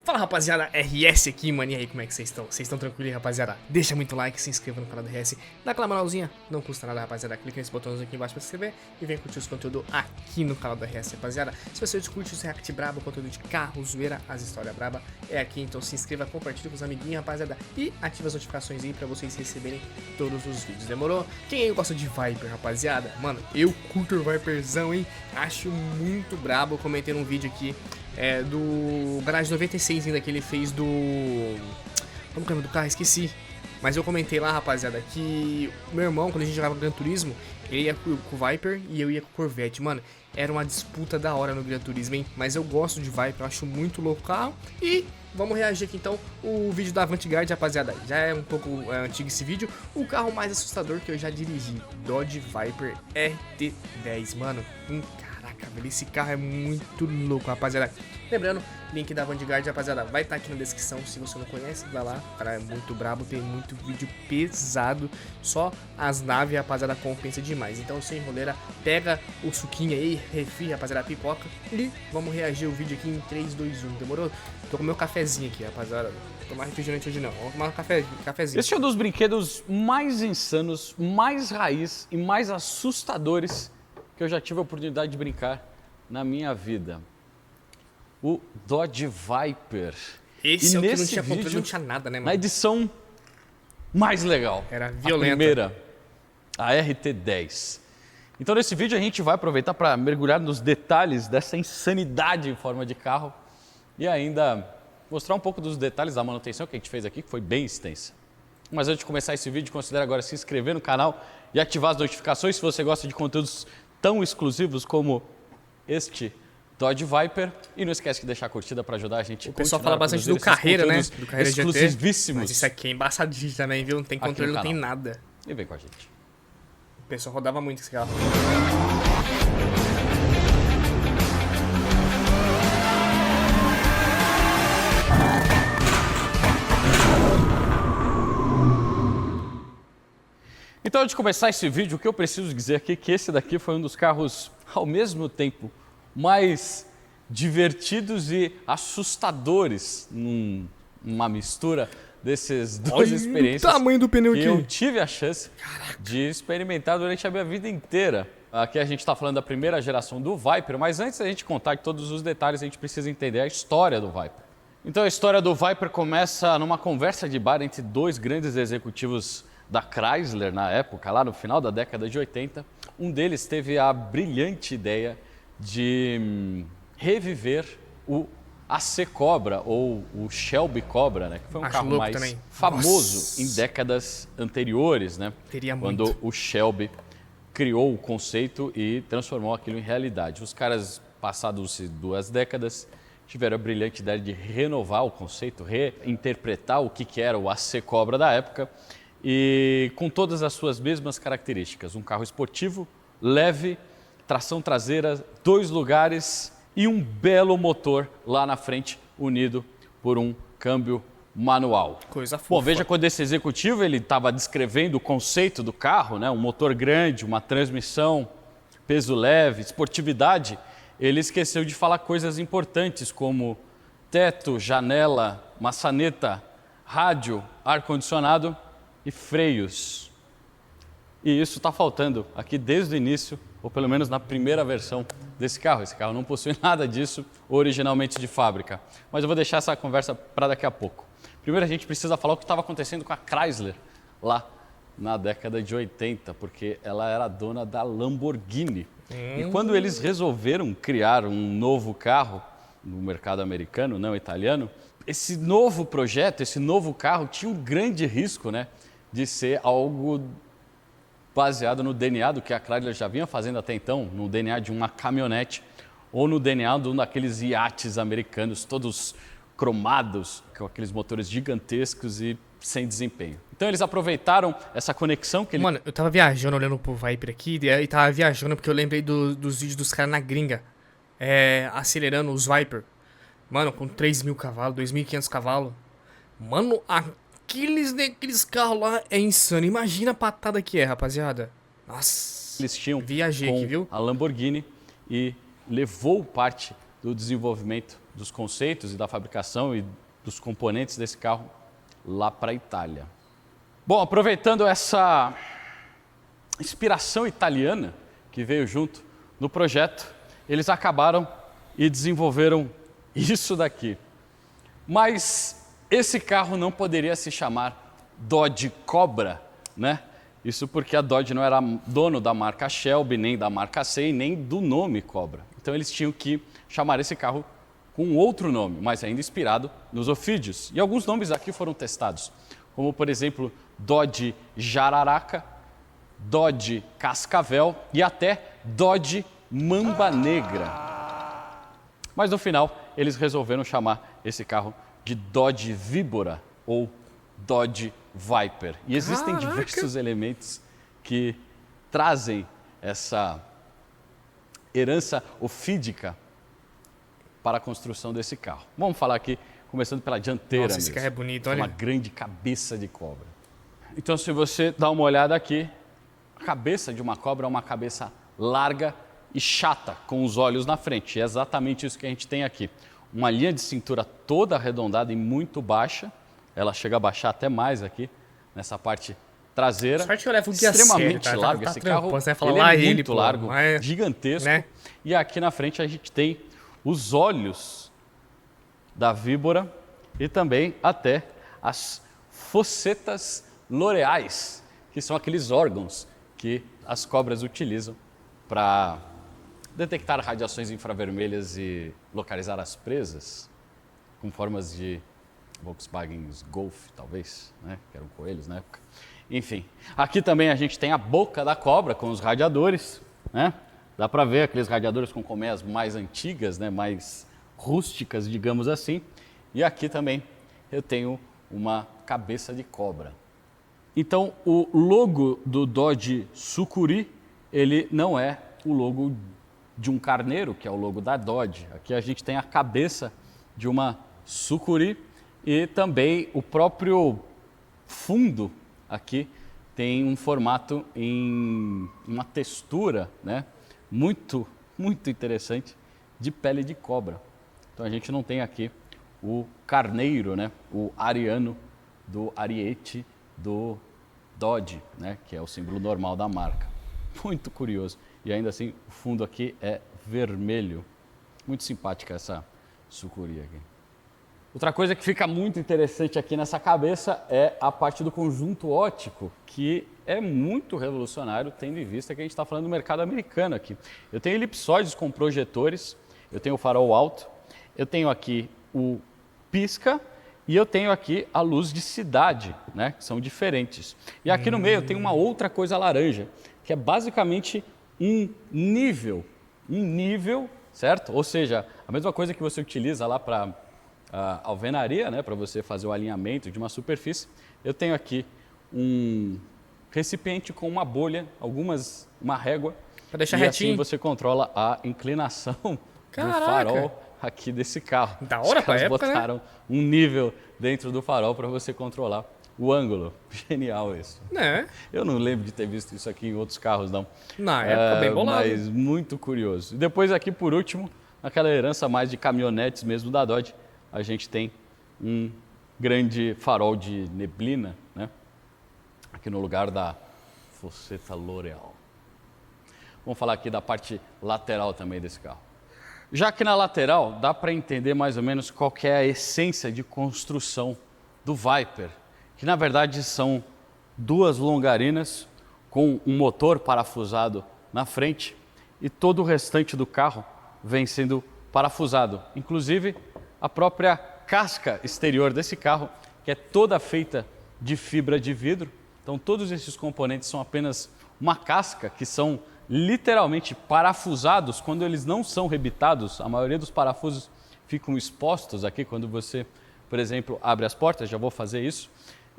Fala rapaziada, RS aqui, mano, e aí, como é que vocês estão? Vocês estão tranquilos, rapaziada? Deixa muito like, se inscreva no canal do RS, dá aquela moralzinha, não custa nada, rapaziada. Clica nesse botãozinho aqui embaixo pra se inscrever e vem curtir os conteúdos aqui no canal do RS, rapaziada. Se você curte os react brabo, conteúdo de carro, zoeira, as histórias braba, é aqui, então se inscreva, compartilha com os amiguinhos, rapaziada, e ativa as notificações aí pra vocês receberem todos os vídeos, demorou? Quem aí gosta de Viper, rapaziada? Mano, eu curto o Viperzão, hein? Acho muito brabo, eu comentei num vídeo aqui do Garage 96 ainda que ele fez do... Como que é o nome do carro? Esqueci. Mas eu comentei lá, rapaziada, que meu irmão, quando a gente jogava Gran Turismo, ele ia com o Viper e eu ia com o Corvette. Mano, era uma disputa da hora no Gran Turismo, hein? Mas eu gosto de Viper, eu acho muito louco o carro. E vamos reagir aqui então o vídeo da Vanguard, rapaziada. Já é um pouco antigo esse vídeo. O carro mais assustador que eu já dirigi, Dodge Viper RT10, mano. Caraca, velho, esse carro é muito louco, rapaziada. Lembrando, link da Vanguard, rapaziada, vai estar aqui na descrição. Se você não conhece, vai lá. O cara é muito brabo, tem muito vídeo pesado. Só as naves, rapaziada, compensa demais. Então, sem enroleira, pega o suquinho aí, refri, rapaziada, pipoca. E vamos reagir o vídeo aqui em 3, 2, 1, demorou? Tô com meu cafezinho aqui, rapaziada. Não vou tomar refrigerante hoje não, vamos tomar um cafezinho. Esse é um dos brinquedos mais insanos, mais raiz e mais assustadores que eu já tive a oportunidade de brincar na minha vida. O Dodge Viper. Esse é o que não tinha vídeo, controle, não tinha nada, né, mano? Na edição mais legal. Era violenta. A primeira, a RT10. Então nesse vídeo a gente vai aproveitar para mergulhar nos detalhes dessa insanidade em forma de carro e ainda mostrar um pouco dos detalhes da manutenção que a gente fez aqui, que foi bem extensa. Mas antes de começar esse vídeo, considere agora se inscrever no canal e ativar as notificações se você gosta de conteúdos tão exclusivos como este Dodge Viper. E não esquece de deixar a curtida para ajudar a gente. O pessoal fala bastante do Carreira, né? Do Carreira exclusivíssimos. Mas isso aqui é embaçadinho também, viu? Não tem controle, não tem nada. E vem com a gente. O pessoal rodava muito esse carro. Então, antes de começar esse vídeo, o que eu preciso dizer aqui é que esse daqui foi um dos carros, ao mesmo tempo, mais divertidos e assustadores numa mistura desses dois experiências. O tamanho do pneu que aqui. Eu tive a chance de experimentar durante a minha vida inteira. Aqui a gente está falando da primeira geração do Viper, mas antes da gente contar de todos os detalhes, a gente precisa entender a história do Viper. Então, a história do Viper começa numa conversa de bar entre dois grandes executivos da Chrysler na época, lá no final da década de 80. Um deles teve a brilhante ideia de reviver o AC Cobra, ou o Shelby Cobra, né? Que foi um carro mais famoso em décadas anteriores, né? Quando o Shelby criou o conceito e transformou aquilo em realidade. Os caras, passados 2 décadas, tiveram a brilhante ideia de renovar o conceito, reinterpretar o que era o AC Cobra da época, e com todas as suas mesmas características. Um carro esportivo, leve, tração traseira, 2 lugares e um belo motor lá na frente, unido por um câmbio manual. Coisa fofa. Bom, veja quando esse executivo ele estava descrevendo o conceito do carro, né? Um motor grande, uma transmissão, peso leve, esportividade. Ele esqueceu de falar coisas importantes como teto, janela, maçaneta, rádio, ar-condicionado e freios. E isso está faltando aqui desde o início, ou pelo menos na primeira versão desse carro. Esse carro não possui nada disso originalmente de fábrica. Mas eu vou deixar essa conversa para daqui a pouco. Primeiro a gente precisa falar o que estava acontecendo com a Chrysler lá na década de 80, porque ela era dona da Lamborghini. E quando eles resolveram criar um novo carro no mercado americano, não italiano, esse novo projeto, esse novo carro tinha um grande risco, né, de ser algo baseado no DNA do que a Chrysler já vinha fazendo até então, no DNA de uma caminhonete ou no DNA de um daqueles iates americanos, todos cromados, com aqueles motores gigantescos e sem desempenho. Então eles aproveitaram essa conexão que ele... Mano, eu tava viajando, olhando pro Viper aqui, e tava viajando porque eu lembrei dos vídeos dos caras na gringa, acelerando os Viper. Mano, com 3.000 cavalos, 2.500 cavalos. Mano, aqueles carros lá é insano. Imagina a patada que é, rapaziada. Nossa, eles tinham viajei aqui, viu? A Lamborghini, e levou parte do desenvolvimento dos conceitos e da fabricação e dos componentes desse carro lá para a Itália. Bom, aproveitando essa inspiração italiana que veio junto no projeto, eles acabaram e desenvolveram isso daqui. Mas esse carro não poderia se chamar Dodge Cobra, né? Isso porque a Dodge não era dono da marca Shelby, nem da marca Say, nem do nome Cobra. Então eles tinham que chamar esse carro com outro nome, mas ainda inspirado nos ofídeos. E alguns nomes aqui foram testados, como por exemplo Dodge Jararaca, Dodge Cascavel e até Dodge Mamba Negra. Mas no final eles resolveram chamar esse carro de Dodge Víbora ou Dodge Viper. E existem diversos elementos que trazem essa herança ofídica para a construção desse carro. Vamos falar aqui, começando pela dianteira. Nossa, esse carro é bonito, olha. Uma grande cabeça de cobra. Então, se você dá uma olhada aqui, a cabeça de uma cobra é uma cabeça larga e chata, com os olhos na frente. E é exatamente isso que a gente tem aqui. Uma linha de cintura toda arredondada e muito baixa. Ela chega a baixar até mais aqui, nessa parte traseira. Sorte eu levo o guia extremamente sério, largo. tá esse carro você vai falar ele lá é ele, muito pô, largo, mas... gigantesco. né? E aqui na frente a gente tem os olhos da víbora e também até as fossetas loreais, que são aqueles órgãos que as cobras utilizam para detectar radiações infravermelhas e localizar as presas, com formas de Volkswagen Golf, talvez, né? Que eram coelhos na época. Enfim, aqui também a gente tem a boca da cobra com os radiadores, né? Dá para ver aqueles radiadores com colmeias mais antigas, né? Mais rústicas, digamos assim. E aqui também eu tenho uma cabeça de cobra. Então, o logo do Dodge Sucuri, ele não é o logo de um carneiro, que é o logo da Dodge. Aqui a gente tem a cabeça de uma sucuri e também o próprio fundo aqui tem um formato em uma textura, né, muito interessante de pele de cobra. Então a gente não tem aqui o carneiro, né, o ariano do ariete do Dodge, né, que é o símbolo normal da marca. Muito curioso. E ainda assim, o fundo aqui é vermelho. Muito simpática essa sucuri aqui. Outra coisa que fica muito interessante aqui nessa cabeça é a parte do conjunto óptico, que é muito revolucionário, tendo em vista que a gente está falando do mercado americano aqui. Eu tenho elipsóides com projetores, eu tenho o farol alto, eu tenho aqui o pisca e eu tenho aqui a luz de cidade, né, que são diferentes. E aqui no meio eu tenho uma outra coisa laranja, que é basicamente um nível, certo? Ou seja, a mesma coisa que você utiliza lá para a alvenaria, né, para você fazer o alinhamento de uma superfície. Eu tenho aqui um recipiente com uma bolha, uma régua, para deixar e retinho. assim você controla a inclinação do farol aqui desse carro. Da hora pra época, botaram, né, um nível dentro do farol para você controlar o ângulo. Genial isso. Né? Eu não lembro de ter visto isso aqui em outros carros, não. Na época, bem bolado. Mas muito curioso. E depois aqui, por último, aquela herança mais de caminhonetes mesmo da Dodge, a gente tem um grande farol de neblina, né? Aqui no lugar da fosseta L'Oreal. Vamos falar aqui da parte lateral também desse carro. Já que na lateral dá para entender mais ou menos qual que é a essência de construção do Viper, que na verdade são duas longarinas com um motor parafusado na frente e todo o restante do carro vem sendo parafusado, inclusive a própria casca exterior desse carro, que é toda feita de fibra de vidro. Então todos esses componentes são apenas uma casca que são literalmente parafusados quando eles não são rebitados. A maioria dos parafusos ficam expostos aqui quando você, por exemplo, abre as portas, já vou fazer isso,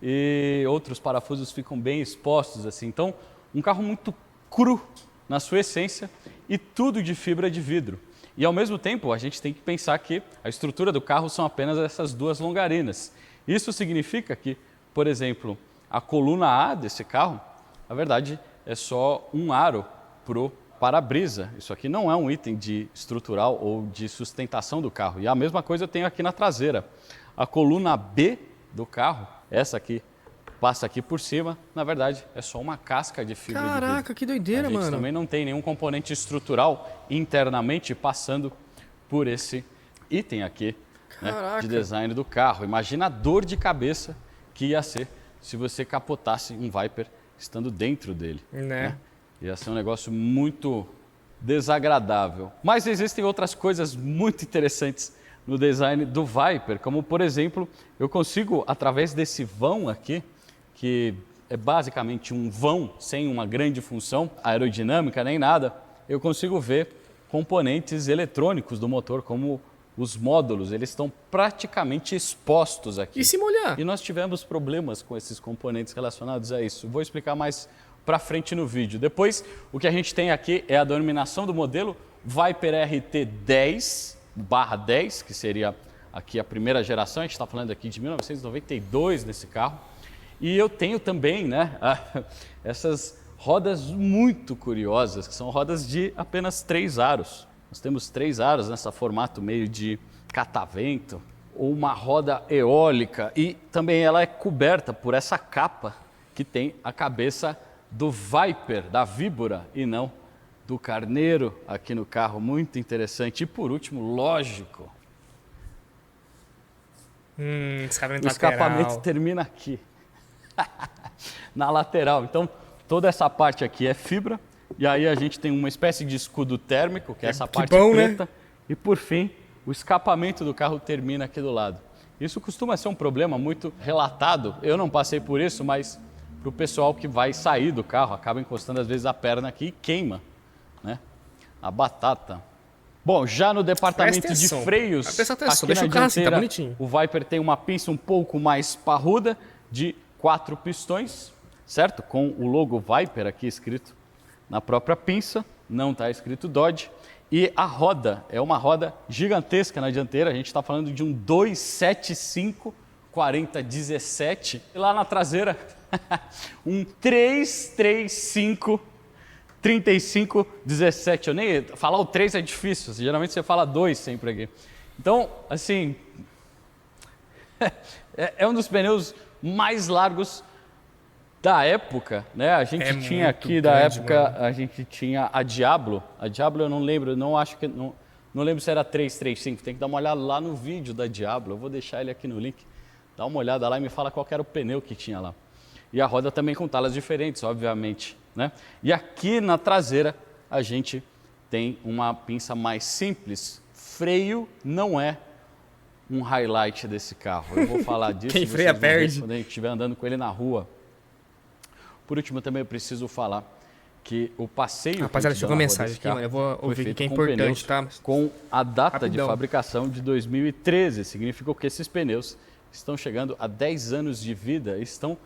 e outros parafusos ficam bem expostos assim. Então, um carro muito cru na sua essência e tudo de fibra de vidro. E ao mesmo tempo, a gente tem que pensar que a estrutura do carro são apenas essas duas longarinas. Isso significa que, por exemplo, a coluna A desse carro, na verdade, é só um aro para o para-brisa, isso aqui não é um item de estrutural ou de sustentação do carro. E a mesma coisa eu tenho aqui na traseira. A coluna B do carro, essa aqui, passa aqui por cima, na verdade é só uma casca de fibra de vidro. Caraca, que doideira, a gente mano. também não tem nenhum componente estrutural internamente passando por esse item aqui, né, de design do carro. Imagina a dor de cabeça que ia ser se você capotasse um Viper estando dentro dele. Né? Ia ser um negócio muito desagradável. Mas existem outras coisas muito interessantes no design do Viper, como por exemplo, eu consigo, através desse vão aqui, que é basicamente um vão sem uma grande função aerodinâmica nem nada, eu consigo ver componentes eletrônicos do motor, como os módulos, eles estão praticamente expostos aqui. E se molhar? E nós tivemos problemas com esses componentes relacionados a isso. Vou explicar mais para frente no vídeo. Depois, o que a gente tem aqui é a denominação do modelo Viper RT10/10, que seria aqui a primeira geração. A gente está falando aqui de 1992 nesse carro. E eu tenho também, né, essas rodas muito curiosas, que são rodas de apenas 3 aros. Nós temos 3 aros nesse formato meio de catavento, ou uma roda eólica, e também ela é coberta por essa capa que tem a cabeça do Viper, da víbora, e não do carneiro aqui no carro. Muito interessante. E por último, lógico, o escapamento termina aqui, na lateral. Então, toda essa parte aqui é fibra, e aí a gente tem uma espécie de escudo térmico, que é essa parte preta, né? E por fim, o escapamento do carro termina aqui do lado. Isso costuma ser um problema muito relatado, eu não passei por isso, mas para o pessoal que vai sair do carro, acaba encostando às vezes a perna aqui e queima, né, a batata. Bom, já no departamento de freios, aqui na dianteira, o Viper tem uma pinça um pouco mais parruda, de 4 pistões, certo? Com o logo Viper aqui escrito na própria pinça, não está escrito Dodge. E a roda é uma roda gigantesca na dianteira, a gente está falando de um 275 4017. E lá na traseira, um 335 3517. Eu nem falar o 3 é difícil, geralmente você fala 2 sempre aqui. Então, assim, é um dos pneus mais largos da época, né? A gente tinha aqui da época, mano. A gente tinha a Diablo. A Diablo eu não lembro, não lembro se era 335. Tem que dar uma olhada lá no vídeo da Diablo. Eu vou deixar ele aqui no link. Dá uma olhada lá e me fala qual era o pneu que tinha lá. E a roda também com talas diferentes, obviamente, né? E aqui na traseira a gente tem uma pinça mais simples. Freio não é um highlight desse carro. Eu vou falar disso. Quem freia perde. Quando a gente estiver andando com ele na rua. Por último, também eu preciso falar que o passeio... Rapaziada, chegou uma mensagem aqui, mano. Eu vou ouvir que é importante, tá? Com a data de fabricação de 2013. Significa que esses pneus estão chegando a 10 anos de vida e estão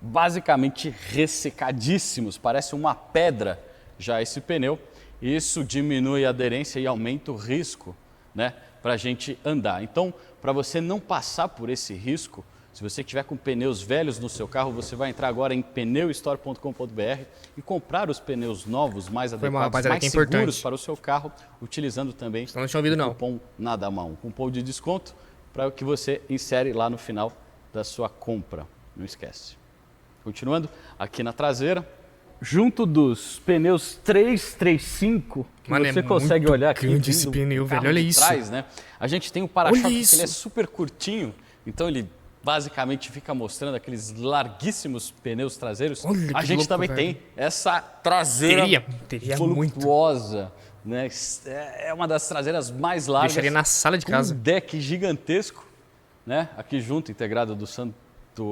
basicamente ressecadíssimos. Parece uma pedra já esse pneu. Isso diminui a aderência e aumenta o risco, né, para a gente andar. Então, para você não passar por esse risco, se você tiver com pneus velhos no seu carro, você vai entrar agora em pneustore.com.br e comprar os pneus novos, mais adequados, mais seguros para o seu carro, utilizando também o cupom NADAMA, um cupom de desconto para o que você insere lá no final da sua compra. Não esquece. Continuando, aqui na traseira, junto dos pneus 335, que mano, você consegue olhar aqui. Esse pneu, velho, olha isso. Trás, né? A gente tem um para-choque que ele é super curtinho, então ele basicamente fica mostrando aqueles larguíssimos pneus traseiros. Olha, a gente louco, também tem essa traseira voluptuosa, né? É uma das traseiras mais largas. Deixaria na sala de casa. Um deck gigantesco, né? Aqui junto, integrado do Santo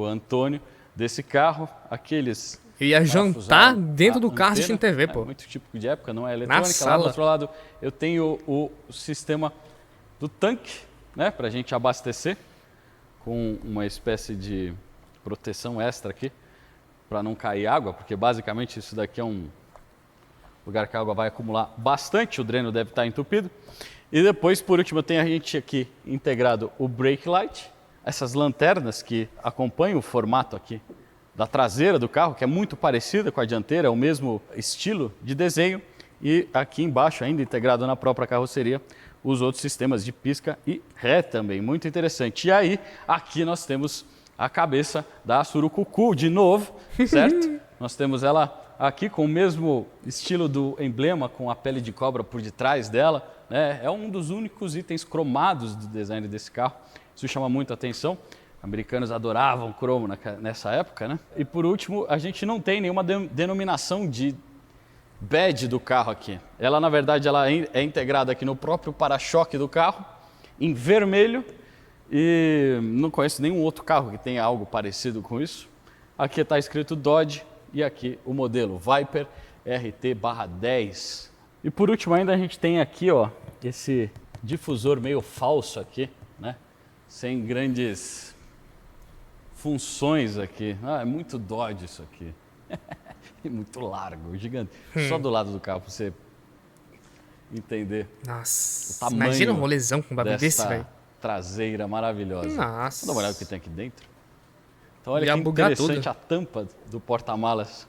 Antônio desse carro. Aqueles... Eu ia jantar dentro do carro assistindo TV, pô. Muito típico de época, não é eletrônica. Lá do outro lado eu tenho o sistema do tanque, né? Pra gente abastecer, com uma espécie de proteção extra aqui, para não cair água, porque basicamente isso daqui é um lugar que a água vai acumular bastante, o dreno deve estar entupido. E depois, por último, tem a gente aqui integrado o brake light, essas lanternas que acompanham o formato aqui da traseira do carro, que é muito parecida com a dianteira, é o mesmo estilo de desenho. E aqui embaixo, ainda integrado na própria carroceria, os outros sistemas de pisca e ré também, muito interessante. E aí, aqui nós temos a cabeça da Surucucu de novo, certo? Nós temos ela aqui com o mesmo estilo do emblema, com a pele de cobra por detrás dela, né? É um dos únicos itens cromados do design desse carro, isso chama muito a atenção. Americanos adoravam cromo nessa época, né? E por último, a gente não tem nenhuma denominação de badge do carro aqui. Ela, na verdade, ela é integrada aqui no próprio para-choque do carro, em vermelho, e não conheço nenhum outro carro que tenha algo parecido com isso. Aqui está escrito Dodge e aqui o modelo Viper RT/10. E por último ainda a gente tem aqui, ó, esse difusor meio falso aqui, né? Sem grandes funções aqui. Ah, é muito Dodge isso aqui. É muito largo, gigante. Só do lado do carro para você entender. Nossa, o tamanho. Imagina um rolezão com um bagulho desse, velho. Traseira maravilhosa. Nossa. Dá uma olhada no que tem aqui dentro. Então olha Ia que bugar interessante tudo. a tampa do porta-malas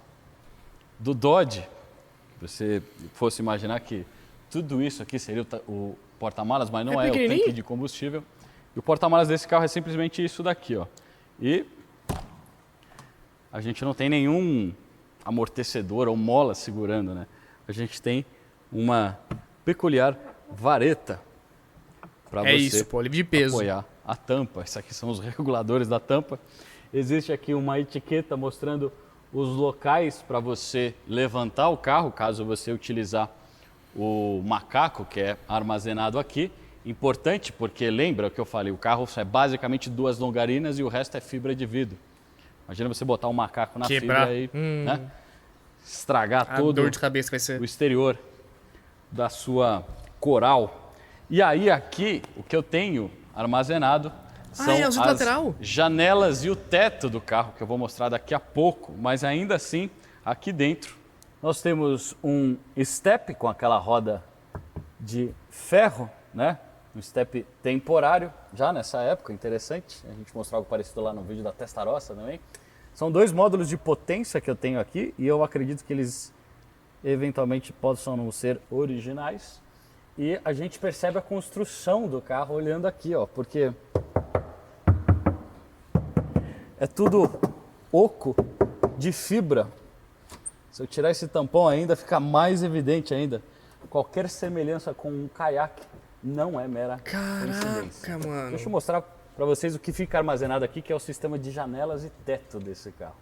do Dodge. Se você fosse imaginar que tudo isso aqui seria o porta-malas, mas não é o tanque de combustível. E o porta-malas desse carro é simplesmente isso daqui, ó. E a gente não tem nenhum amortecedor ou mola segurando, né? A gente tem uma peculiar vareta para você isso, pô, livre de peso. apoiar a tampa. Esses aqui são os reguladores da tampa. Existe aqui uma etiqueta mostrando os locais para você levantar o carro, caso você utilizar o macaco que é armazenado aqui. Importante porque lembra o que eu falei, o carro é basicamente 2 longarinas e o resto é fibra de vidro. Imagina você botar um macaco na Quebrar. fibra e né, estragar A todo dor de cabeça vai ser. o exterior da sua coral. E aí aqui o que eu tenho armazenado são é o vidro lateral? janelas e o teto do carro, que eu vou mostrar daqui a pouco, mas ainda assim, aqui dentro, nós temos um step com aquela roda de ferro, né? Um step temporário, já nessa época, interessante. A gente mostrou algo parecido lá no vídeo da Testarossa também. São 2 módulos de potência que eu tenho aqui e eu acredito que eles eventualmente possam não ser originais. E a gente percebe a construção do carro olhando aqui, ó, porque é tudo oco de fibra. Se eu tirar esse tampão ainda, fica mais evidente ainda. Qualquer semelhança com um caiaque não é mera coincidência. Caraca, mano. Deixa eu mostrar para vocês o que fica armazenado aqui, que é o sistema de janelas e teto desse carro.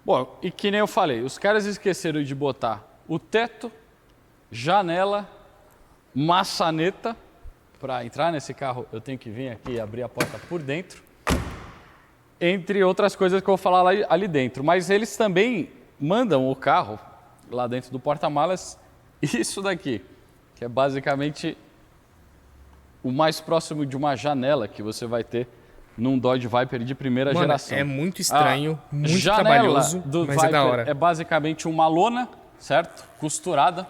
Bom, e que nem eu falei, os caras esqueceram de botar o teto, janela, maçaneta. Para entrar nesse carro, eu tenho que vir aqui e abrir a porta por dentro. Entre outras coisas que eu vou falar ali dentro. Mas eles também mandam o carro lá dentro do porta-malas, isso daqui, que é basicamente o mais próximo de uma janela que você vai ter num Dodge Viper de primeira geração. É muito estranho, muito janela trabalhoso, do mas Viper é da hora. é basicamente uma lona, certo? Costurada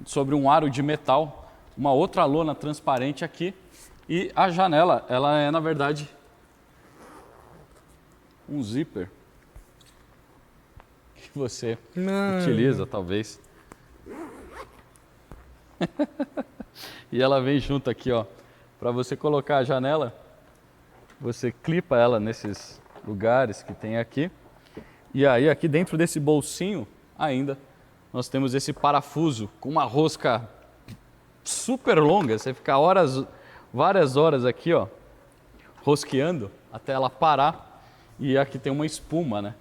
sobre um aro de metal, uma outra lona transparente aqui. E a janela, ela é na verdade um zíper que você utiliza talvez. E ela vem junto aqui, ó, para você colocar a janela. Você clipa ela nesses lugares que tem aqui. E aí aqui dentro desse bolsinho ainda nós temos esse parafuso com uma rosca super longa. Você fica várias horas aqui, ó, rosqueando até ela parar. E aqui tem uma espuma, né,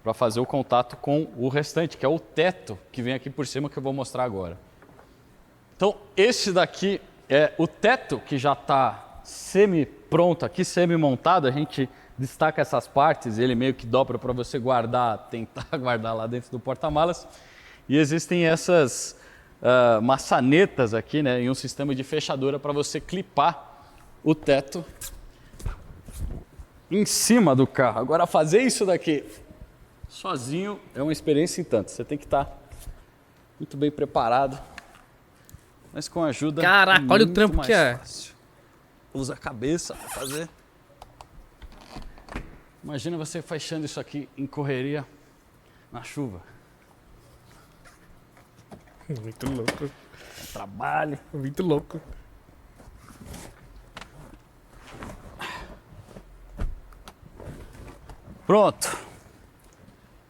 para fazer o contato com o restante, que é o teto que vem aqui por cima, que eu vou mostrar agora. Então esse daqui é o teto que já está semi-pronto aqui, semi-montado. A gente destaca essas partes, ele meio que dobra para você guardar, tentar guardar lá dentro do porta-malas. E existem essas maçanetas aqui, né, e um sistema de fechadura para você clipar o teto em cima do carro. Agora fazer isso daqui sozinho é uma experiência em tanto. Você tem que estar muito bem preparado, mas com ajuda. Caraca, olha o trampo que é. Fácil. Usa a cabeça para fazer. Imagina você fechando isso aqui em correria na chuva. Muito louco. Trabalho. Muito louco. Pronto.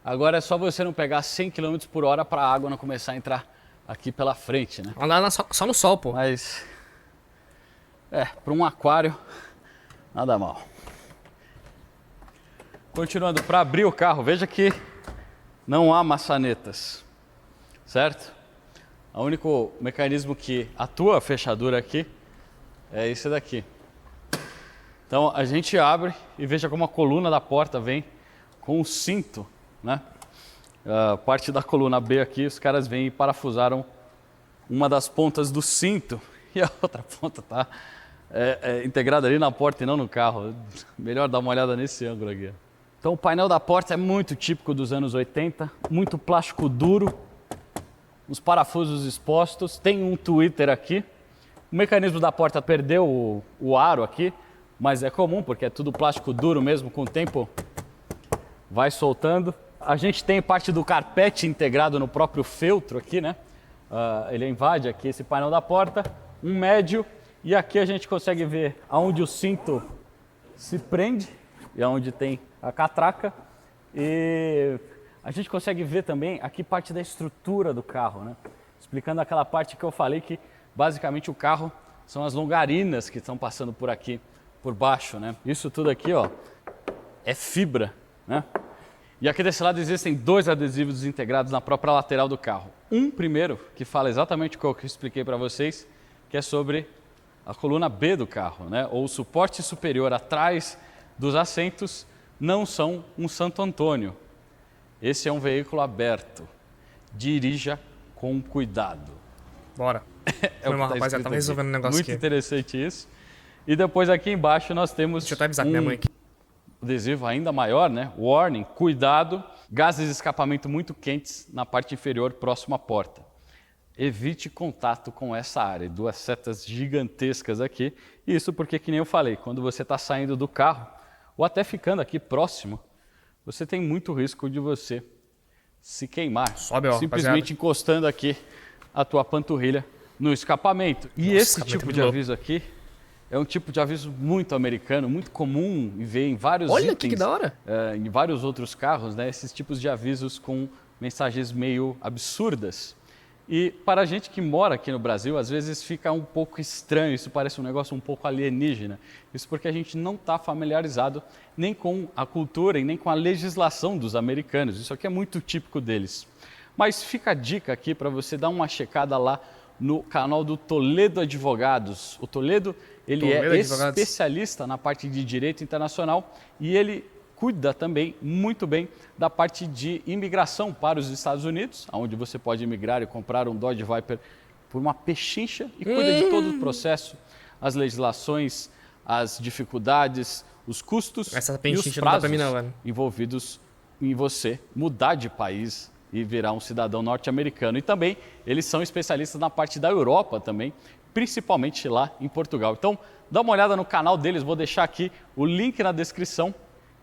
Agora é só você não pegar 100 km por hora para a água não começar a entrar aqui pela frente, né? Olha lá só no sol, pô. Mas, para um aquário, nada mal. Continuando, para abrir o carro, veja que não há maçanetas, certo? O único mecanismo que atua a fechadura aqui é esse daqui. Então a gente abre e veja como a coluna da porta vem com o cinto, né? A parte da coluna B aqui, os caras vêm e parafusaram uma das pontas do cinto e a outra ponta está integrada ali na porta e não no carro. Melhor dar uma olhada nesse ângulo aqui. Então o painel da porta é muito típico dos anos 80, muito plástico duro, os parafusos expostos, tem um tweeter aqui. O mecanismo da porta perdeu o aro aqui, mas é comum porque é tudo plástico duro mesmo, com o tempo vai soltando. A gente tem parte do carpete integrado no próprio feltro aqui, né? Ele invade aqui esse painel da porta, um médio, e aqui a gente consegue ver aonde o cinto se prende e aonde tem a catraca. E a gente consegue ver também aqui parte da estrutura do carro, né? Explicando aquela parte que eu falei que basicamente o carro são as longarinas que estão passando por aqui, por baixo, né? Isso tudo aqui, ó, é fibra, né? E aqui desse lado existem dois adesivos integrados na própria lateral do carro. Um primeiro, que fala exatamente o que eu expliquei para vocês, que é sobre a coluna B do carro, né? Ou o suporte superior atrás dos assentos não são um Santo Antônio. Esse é um veículo aberto. Dirija com cuidado. Bora. Foi mal, rapaziada, tava resolvendo um negócio muito aqui. Muito interessante isso. E depois aqui embaixo nós temos Deixa eu até avisar minha mãe aqui. Adesivo ainda maior, né? Warning, cuidado, gases de escapamento muito quentes na parte inferior próximo à porta. Evite contato com essa área, duas setas gigantescas aqui. Isso porque, que nem eu falei, quando você está saindo do carro, ou até ficando aqui próximo, você tem muito risco de você se queimar. Sobe, ó, simplesmente rapaziada. Encostando aqui a tua panturrilha no escapamento. E Nossa, esse tipo de aviso aqui é um tipo de aviso muito americano, muito comum e ver em vários Olha itens, que da hora! Em vários outros carros, né? Esses tipos de avisos com mensagens meio absurdas. E para a gente que mora aqui no Brasil, às vezes fica um pouco estranho, isso parece um negócio um pouco alienígena. Isso porque a gente não está familiarizado nem com a cultura e nem com a legislação dos americanos. Isso aqui é muito típico deles. Mas fica a dica aqui para você dar uma checada lá no canal do Toledo Advogados. O Toledo, ele é especialista na parte de direito internacional e ele cuida também muito bem da parte de imigração para os Estados Unidos, onde você pode imigrar e comprar um Dodge Viper por uma pechincha e cuida de todo o processo, as legislações, as dificuldades, os custos e os prazos envolvidos em você mudar de país e virar um cidadão norte-americano. E também eles são especialistas na parte da Europa também, principalmente lá em Portugal. Então, dá uma olhada no canal deles, vou deixar aqui o link na descrição.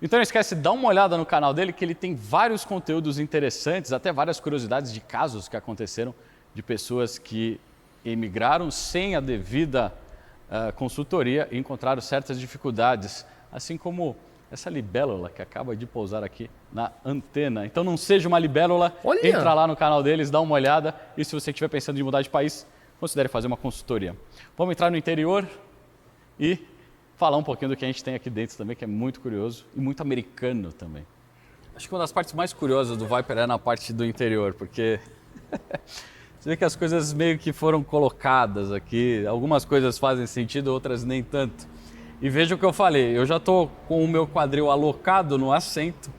Então não esquece, dá uma olhada no canal dele que ele tem vários conteúdos interessantes, até várias curiosidades de casos que aconteceram de pessoas que emigraram sem a devida consultoria e encontraram certas dificuldades, assim como essa libélula que acaba de pousar aqui na antena. Então não seja uma libélula, entra lá no canal deles, dá uma olhada e se você estiver pensando em mudar de país, considere fazer uma consultoria. Vamos entrar no interior e falar um pouquinho do que a gente tem aqui dentro também, que é muito curioso e muito americano também. Acho que uma das partes mais curiosas do Viper é na parte do interior, porque você vê que as coisas meio que foram colocadas aqui, algumas coisas fazem sentido, outras nem tanto. E veja o que eu falei, eu já estou com o meu quadril alocado no assento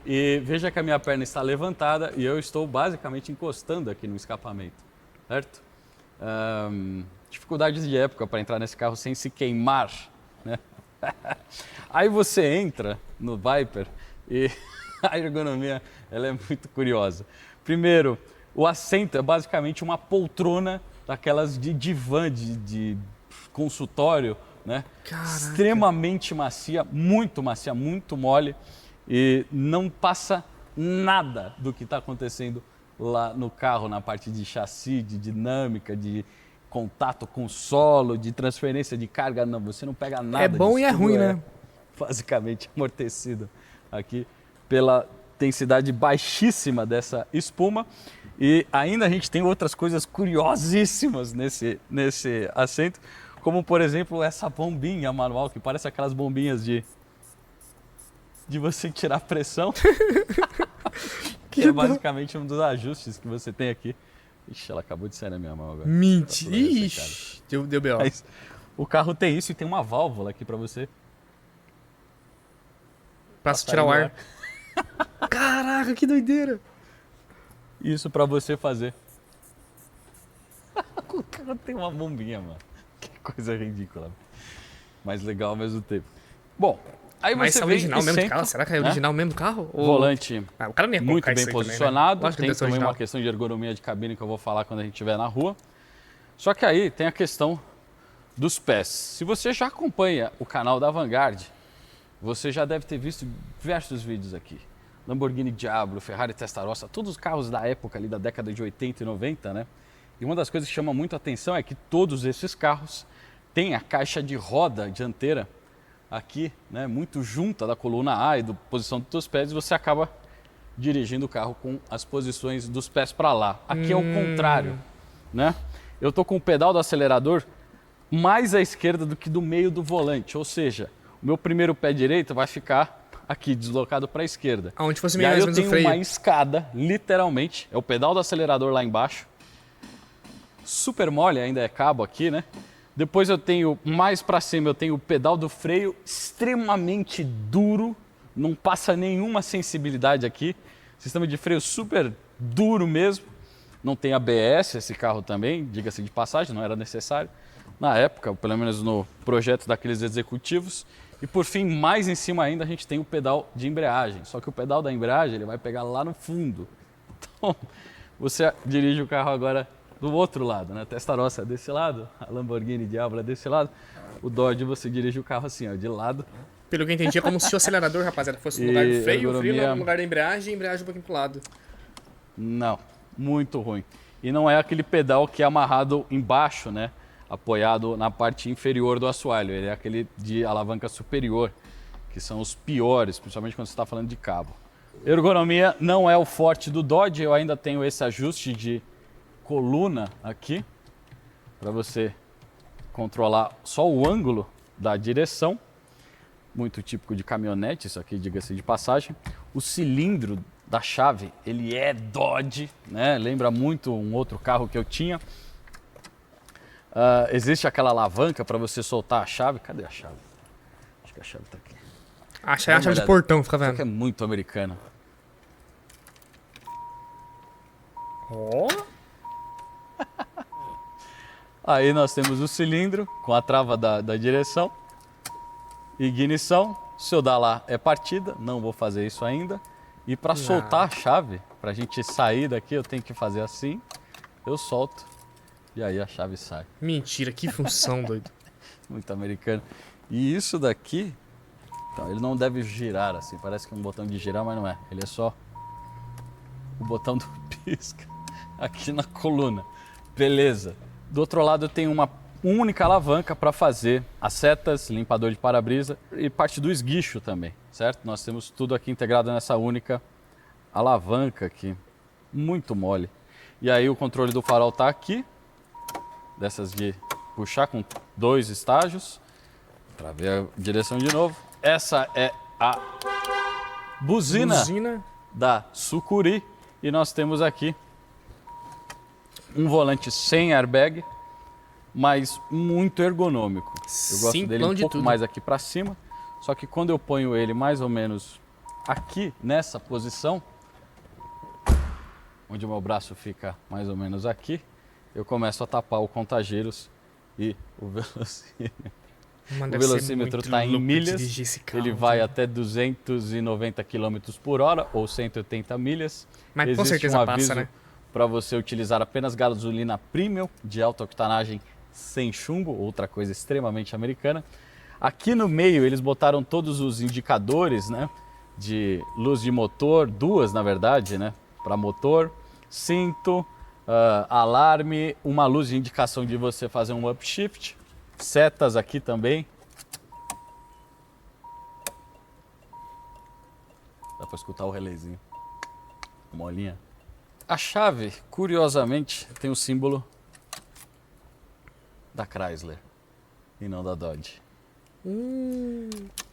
e veja que a minha perna está levantada e eu estou basicamente encostando aqui no escapamento, certo? Dificuldades de época para entrar nesse carro sem se queimar, né? Aí você entra no Viper e a ergonomia ela é muito curiosa. Primeiro, o assento é basicamente uma poltrona daquelas de divã, de consultório, né? Caraca. Extremamente macia, muito mole e não passa nada do que está acontecendo lá no carro, na parte de chassi, de dinâmica, de contato com o solo, de transferência de carga. Não, você não pega nada. É bom disso, e é tudo ruim, né? Basicamente amortecido aqui pela densidade baixíssima dessa espuma. E ainda a gente tem outras coisas curiosíssimas nesse assento, como por exemplo essa bombinha manual, que parece aquelas bombinhas de você tirar pressão, que é basicamente um dos ajustes que você tem aqui. Ixi, ela acabou de sair na minha mão agora. Mentira! Ixi, deu B.O. Mas o carro tem isso e tem uma válvula aqui para você Pra tirar o ar. Caraca, que doideira! Isso para você fazer. O carro tem uma bombinha, mano. Que coisa ridícula. Mas legal ao mesmo tempo. Bom, aí Mas você é vem original e mesmo do senta, carro? Será que é né? original mesmo do carro? Ou... Volante o cara nem ia muito colocar bem isso aí posicionado. Também, né? Lógico que Tem deve ser também original. uma questão de ergonomia de cabine que eu vou falar quando a gente estiver na rua. Só que aí tem a questão dos pés. Se você já acompanha o canal da Vanguard, você já deve ter visto diversos vídeos aqui. Lamborghini Diablo, Ferrari Testarossa, todos os carros da época ali da década de 80 e 90, né? E uma das coisas que chama muito a atenção é que todos esses carros têm a caixa de roda dianteira aqui, né, muito junta da coluna A e da posição dos seus pés, e você acaba dirigindo o carro com as posições dos pés para lá. Aqui é o contrário, né? Eu tô com o pedal do acelerador mais à esquerda do que do meio do volante, ou seja, o meu primeiro pé direito vai ficar aqui, deslocado para a esquerda. Aonde fosse E meio aí mais ou eu menos o tenho freio. uma escada, literalmente, é o pedal do acelerador lá embaixo, super mole, ainda é cabo aqui, né? Depois eu tenho, mais para cima, eu tenho o pedal do freio extremamente duro, não passa nenhuma sensibilidade aqui, sistema de freio super duro mesmo, não tem ABS esse carro também, diga-se de passagem, não era necessário na época, pelo menos no projeto daqueles executivos. E por fim, mais em cima ainda, a gente tem o pedal de embreagem. Só que o pedal da embreagem ele vai pegar lá no fundo. Então, você dirige o carro agora do outro lado, né? A Testarossa é desse lado, a Lamborghini Diablo é desse lado. O Dodge você dirige o carro assim, ó, de lado. Pelo que eu entendi, é como se o acelerador, rapaziada, fosse no E lugar do freio, o freio ergonomia- no lugar da embreagem e a embreagem um pouquinho pro lado. Não, muito ruim. E não é aquele pedal que é amarrado embaixo, né? Apoiado na parte inferior do assoalho. Ele é aquele de alavanca superior, que são os piores, principalmente quando você está falando de cabo. Ergonomia não é o forte do Dodge. Eu ainda tenho esse ajuste de coluna aqui, para você controlar só o ângulo da direção. Muito típico de caminhonete, isso aqui, diga-se de passagem. O cilindro da chave, ele é Dodge, né? Lembra muito um outro carro que eu tinha. Existe aquela alavanca para você soltar a chave. Cadê a chave? Acho que a chave está aqui. Acha é a Dá uma chave de olhada. portão, fica Só vendo. que é muito americana. Ó. Aí nós temos o cilindro com a trava da direção. Ignição. Se eu dar lá é partida, não vou fazer isso ainda. E para soltar a chave, para a gente sair daqui, eu tenho que fazer assim. Eu solto e aí a chave sai. Mentira, que função, doido. Muito americano. E isso daqui, então, ele não deve girar assim. Parece que é um botão de girar, mas não é. Ele é só o botão do pisca aqui na coluna. Beleza. Do outro lado eu tenho uma única alavanca para fazer as setas, limpador de para-brisa e parte do esguicho também, certo? Nós temos tudo aqui integrado nessa única alavanca aqui. Muito mole. E aí o controle do farol tá aqui. Dessas de puxar com 2 estágios. Para ver a direção de novo. Essa é a buzina da Sucuri. E nós temos aqui um volante sem airbag, mas muito ergonômico. Eu gosto dele Simplão um de pouco tudo. mais aqui para cima. Só que quando eu ponho ele mais ou menos aqui, nessa posição, onde o meu braço fica mais ou menos aqui, eu começo a tapar o contagiros e o velocímetro. Mano, O deve ser velocímetro muito está em louco milhas, dirigir esse carro, ele vai velho. até 290 km por hora ou 180 milhas. Mas com Existe certeza um passa, aviso né? para você utilizar apenas gasolina premium de alta octanagem sem chumbo, outra coisa extremamente americana. Aqui no meio eles botaram todos os indicadores, né, de luz de motor, duas na verdade, né, para motor, cinto, alarme, uma luz de indicação de você fazer um upshift, setas aqui também. Dá para escutar o relézinho, molinha. A chave, curiosamente, tem o símbolo da Chrysler e não da Dodge.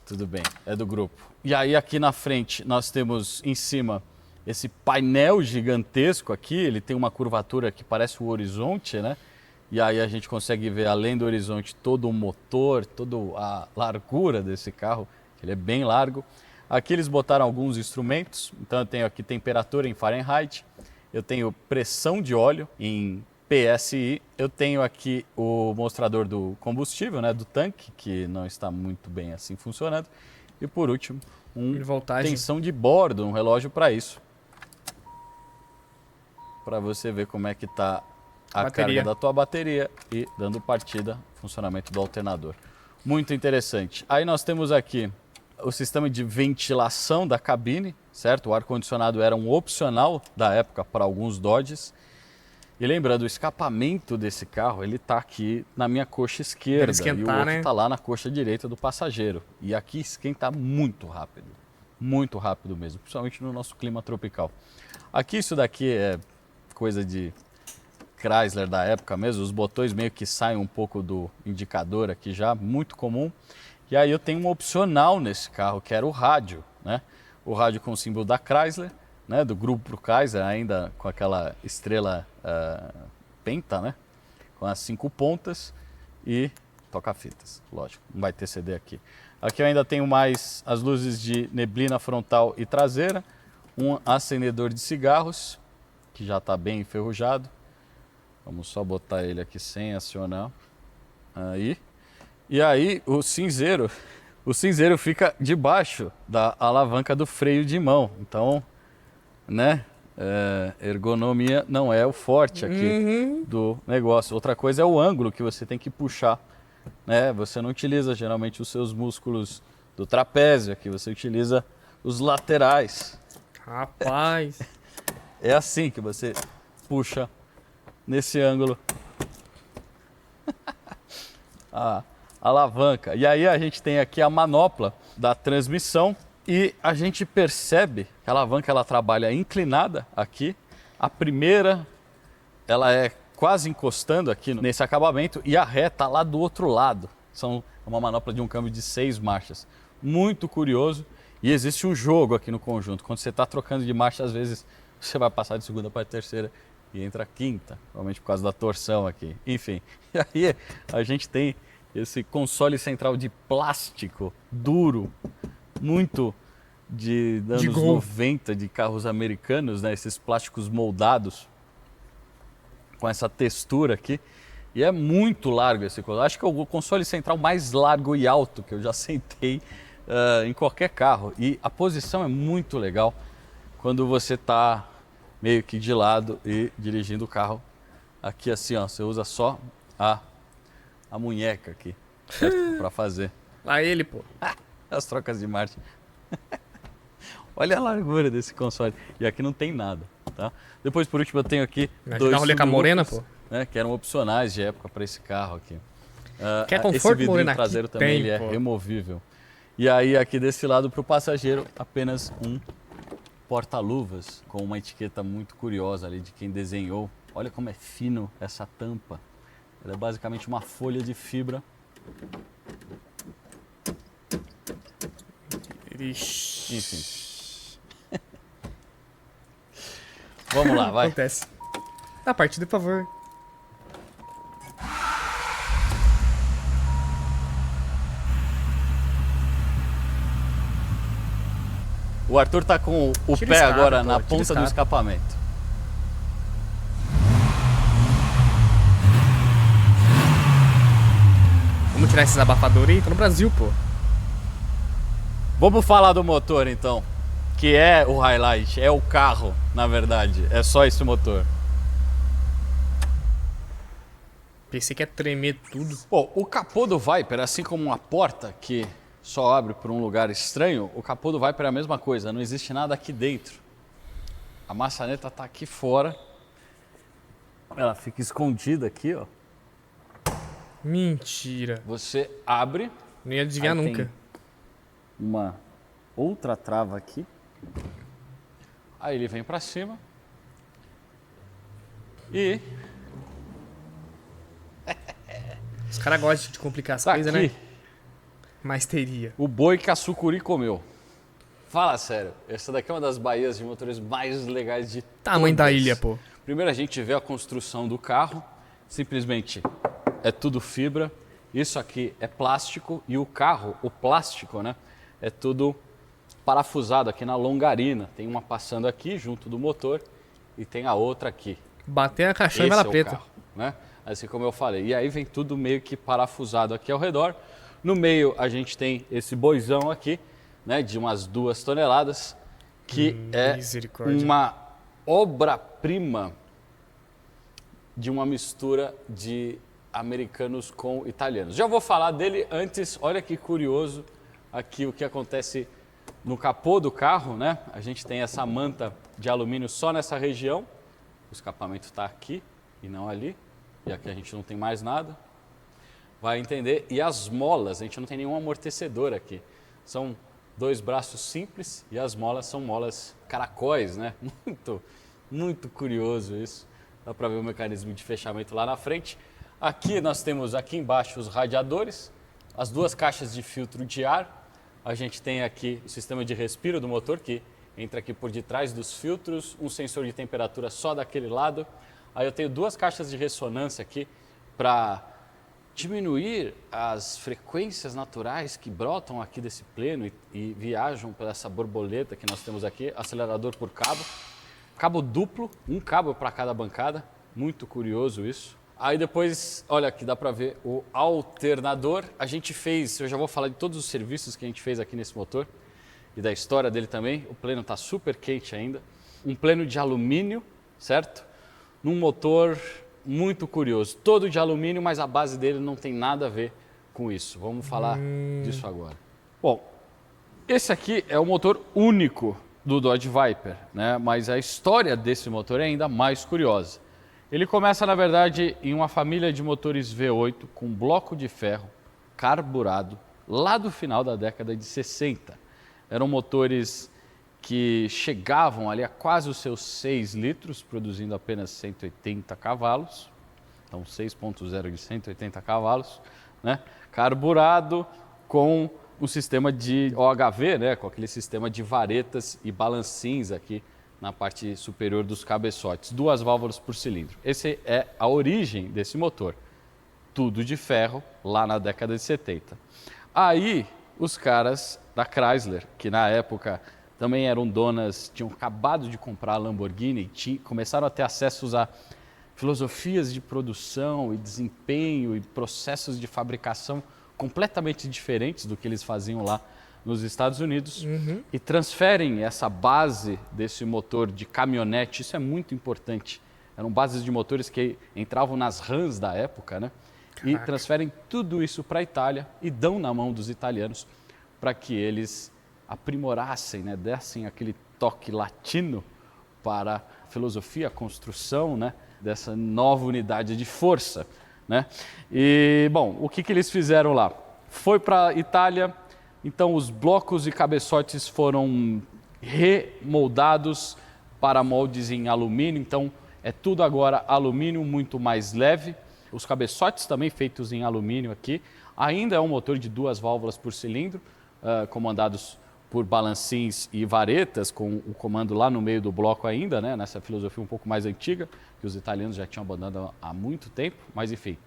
Tudo bem, é do grupo. E aí aqui na frente nós temos em cima esse painel gigantesco aqui, ele tem uma curvatura que parece o horizonte, né? E aí a gente consegue ver além do horizonte todo o motor, toda a largura desse carro, ele é bem largo. Aqui eles botaram alguns instrumentos, então eu tenho aqui temperatura em Fahrenheit, eu tenho pressão de óleo em PSI, eu tenho aqui o mostrador do combustível, né, do tanque, que não está muito bem assim funcionando. E por último, tensão de bordo, um relógio para isso. Para você ver como é que está a carga da tua bateria e dando partida, funcionamento do alternador. Muito interessante. Aí nós temos aqui o sistema de ventilação da cabine, certo? O ar-condicionado era um opcional da época para alguns Dodges. E lembrando, o escapamento desse carro, ele está aqui na minha coxa esquerda e o outro está lá na coxa direita do passageiro. E aqui esquenta muito rápido mesmo, principalmente no nosso clima tropical. Aqui isso daqui é coisa de Chrysler da época mesmo, os botões meio que saem um pouco do indicador aqui já, muito comum. E aí eu tenho um opcional nesse carro, que era o rádio, né? O rádio com o símbolo da Chrysler, né? Do grupo Chrysler, ainda com aquela estrela penta, né? Com as 5 pontas e toca-fitas, lógico, não vai ter CD aqui. Aqui eu ainda tenho mais as luzes de neblina frontal e traseira, um acendedor de cigarros, que já está bem enferrujado. Vamos só botar ele aqui sem acionar. Aí. E aí o cinzeiro fica debaixo da alavanca do freio de mão. Então, né, ergonomia não é o forte aqui do negócio. Outra coisa é o ângulo que você tem que puxar, né? Você não utiliza geralmente os seus músculos do trapézio, aqui você utiliza os laterais. Rapaz! É assim que você puxa nesse ângulo a alavanca. E aí a gente tem aqui a manopla da transmissão e a gente percebe que a alavanca ela trabalha inclinada aqui. A primeira ela é quase encostando aqui nesse acabamento e a ré está lá do outro lado. São uma manopla de um câmbio de 6 marchas. Muito curioso. E existe um jogo aqui no conjunto. Quando você está trocando de marcha, às vezes você vai passar de segunda para terceira e entra a quinta, provavelmente por causa da torção aqui. Enfim, e aí a gente tem esse console central de plástico duro, muito de anos 90, de carros americanos, né? Esses plásticos moldados com essa textura aqui. E é muito largo esse console. Acho que é o console central mais largo e alto que eu já sentei em qualquer carro. E a posição é muito legal quando você está meio que de lado e dirigindo o carro. Aqui assim, ó, você usa só a munheca aqui para fazer. Lá ele, pô. As trocas de marcha. Olha a largura desse console. E aqui não tem nada, tá? Depois, por último, eu tenho aqui dois rolê com a morena, pô. Né, que eram opcionais de época para esse carro aqui. Quer conforto, esse morena? traseiro aqui também tem, ele é removível. E aí aqui desse lado para o passageiro apenas um porta-luvas com uma etiqueta muito curiosa ali de quem desenhou. Olha como é fino essa tampa. Ela é basicamente uma folha de fibra. Enfim. Vamos lá, vai. Acontece. A partida, por favor. O Arthur tá com o Tira pé escape, agora pô, na tira ponta escape. do escapamento. Vamos tirar esses abafadores aí? Tô no Brasil, pô. Vamos falar do motor então, que é o highlight, é o carro, na verdade. É só esse motor. Pensei que ia tremer tudo. Bom, o capô do Viper, assim como uma porta que só abre por um lugar estranho, o capô do Viper é a mesma coisa, não existe nada aqui dentro. A maçaneta está aqui fora Ela fica escondida aqui, ó. Mentira. Você abre. Não ia desviar aí nunca. Tem uma outra trava aqui. Aí ele vem para cima. E Os caras gostam de complicar as tá coisas, aqui né? Mas teria. o boi que a sucuri comeu. Fala sério, essa daqui é uma das baías de motores mais legais de Tamanho da todas. ilha, pô. Primeiro a gente vê a construção do carro, simplesmente é tudo fibra. Isso aqui é plástico e o carro, o plástico, né, é tudo parafusado aqui na longarina. Tem uma passando aqui junto do motor e tem a outra aqui. Bater a caixão e Esse vela é o preta. carro, né? Assim como eu falei. E aí vem tudo meio que parafusado aqui ao redor. No meio a gente tem esse boizão aqui, né, de umas 2 toneladas, que é Misericórdia. uma obra-prima de uma mistura de americanos com italianos. Já vou falar dele antes, olha que curioso aqui o que acontece no capô do carro, né? A gente tem essa manta de alumínio só nessa região, o escapamento está aqui e não ali, e aqui a gente não tem mais nada, vai entender. E as molas, a gente não tem nenhum amortecedor aqui, são 2 braços simples e as molas são molas caracóis, né? Muito curioso isso. Dá para ver o mecanismo de fechamento lá na frente. Aqui nós temos aqui embaixo os radiadores, as 2 caixas de filtro de ar. A gente tem aqui o sistema de respiro do motor que entra aqui por detrás dos filtros, um sensor de temperatura só daquele lado. Aí eu tenho 2 caixas de ressonância aqui para diminuir as frequências naturais que brotam aqui desse pleno e viajam por essa borboleta que nós temos aqui, acelerador por cabo. Cabo duplo, um cabo para cada bancada, muito curioso isso. Aí depois, olha aqui, dá para ver o alternador. A gente fez, eu já vou falar de todos os serviços que a gente fez aqui nesse motor e da história dele também. O pleno está super quente ainda. Um pleno de alumínio, certo? Num motor muito curioso, todo de alumínio, mas a base dele não tem nada a ver com isso. Vamos falar disso agora. Bom, esse aqui é o motor único do Dodge Viper, né? Mas a história desse motor é ainda mais curiosa. Ele começa, na verdade, em uma família de motores V8 com bloco de ferro carburado lá do final da década de 60. Eram motores que chegavam ali a quase os seus 6 litros, produzindo apenas 180 cavalos. Então 6.0 de 180 cavalos, né? Carburado com um sistema de OHV, né? Com aquele sistema de varetas e balancins aqui na parte superior dos cabeçotes, 2 válvulas por cilindro. Essa é a origem desse motor, tudo de ferro lá na década de 70. Aí os caras da Chrysler, que na época também eram donas, tinham acabado de comprar a Lamborghini, começaram a ter acessos a filosofias de produção e desempenho e processos de fabricação completamente diferentes do que eles faziam lá nos Estados Unidos e transferem essa base desse motor de caminhonete. Isso é muito importante. Eram bases de motores que entravam nas RAMs da época, né? E transferem tudo isso para a Itália e dão na mão dos italianos para que eles aprimorassem, né? Dessem aquele toque latino para a filosofia, a construção, né? Dessa nova unidade de força, né? E, bom, o que eles fizeram lá? Foi para a Itália, então os blocos e cabeçotes foram remoldados para moldes em alumínio, então é tudo agora alumínio muito mais leve. Os cabeçotes também feitos em alumínio aqui. Ainda é um motor de 2 válvulas por cilindro, comandados por balancins e varetas, com o comando lá no meio do bloco ainda, né? Nessa filosofia um pouco mais antiga, que os italianos já tinham abandonado há muito tempo, mas enfim,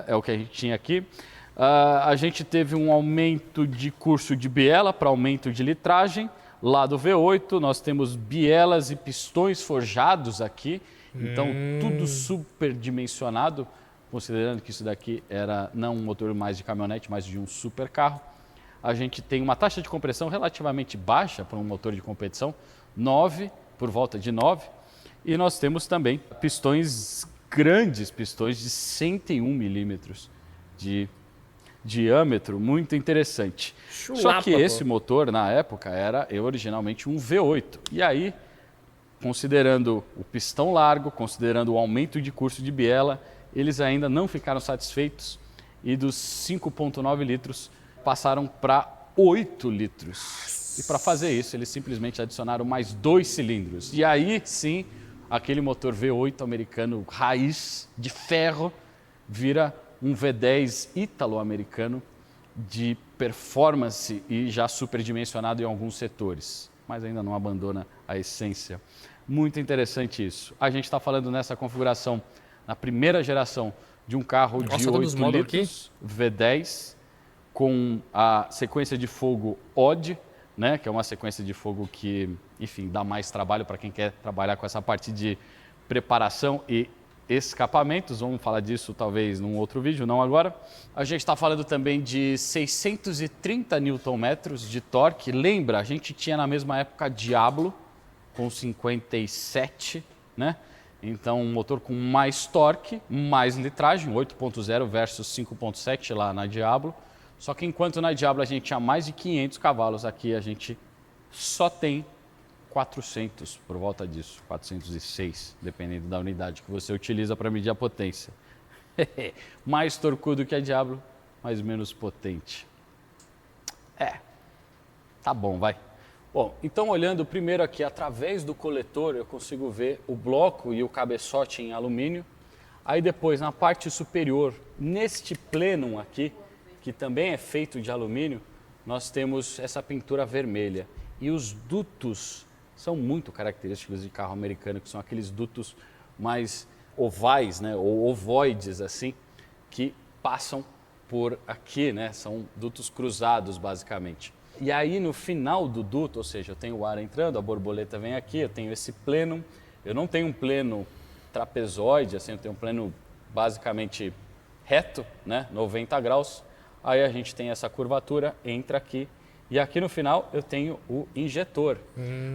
é o que a gente tinha aqui. A gente teve um aumento de curso de biela para aumento de litragem. Lá do V8 nós temos bielas e pistões forjados aqui, então tudo super dimensionado, considerando que isso daqui era não um motor mais de caminhonete, mas de um super carro. A gente tem uma taxa de compressão relativamente baixa para um motor de competição, 9, por volta de 9. E nós temos também pistões grandes, pistões de 101 milímetros de diâmetro, muito interessante. Chulapa, Só que esse pô. motor, na época, era originalmente um V8. E aí, considerando o pistão largo, considerando o aumento de curso de biela, eles ainda não ficaram satisfeitos e dos 5,9 litros passaram para 8 litros. E para fazer isso, eles simplesmente adicionaram mais 2 cilindros. E aí sim, aquele motor V8 americano raiz de ferro vira um V10 ítalo-americano de performance e já superdimensionado em alguns setores, mas ainda não abandona a essência. Muito interessante isso. A gente está falando nessa configuração, na primeira geração de um carro de 8 litros, V10, com a sequência de fogo OD, né, que é uma sequência de fogo que, enfim, dá mais trabalho para quem quer trabalhar com essa parte de preparação e escapamentos. Vamos falar disso talvez num outro vídeo, não agora. A gente está falando também de 630 Nm de torque. Lembra, a gente tinha na mesma época Diablo com 57, né? Então um motor com mais torque, mais litragem, 8.0 versus 5.7 lá na Diablo. Só que enquanto na Diablo a gente tinha mais de 500 cavalos, aqui a gente só tem 400, por volta disso, 406, dependendo da unidade que você utiliza para medir a potência. Mais torcudo que a Diablo, mas menos potente. Tá bom, vai. Bom, então olhando primeiro aqui através do coletor, eu consigo ver o bloco e o cabeçote em alumínio. Aí depois na parte superior, neste plenum aqui, que também é feito de alumínio, nós temos essa pintura vermelha. E os dutos são muito característicos de carro americano, que são aqueles dutos mais ovais, né, ou ovoides assim, que passam por aqui, né, são dutos cruzados basicamente. E aí no final do duto, ou seja, eu tenho o ar entrando, a borboleta vem aqui, eu tenho esse pleno, eu não tenho um pleno trapezoide, assim, eu tenho um pleno basicamente reto, né, 90 graus, aí a gente tem essa curvatura, entra aqui, e aqui no final eu tenho o injetor.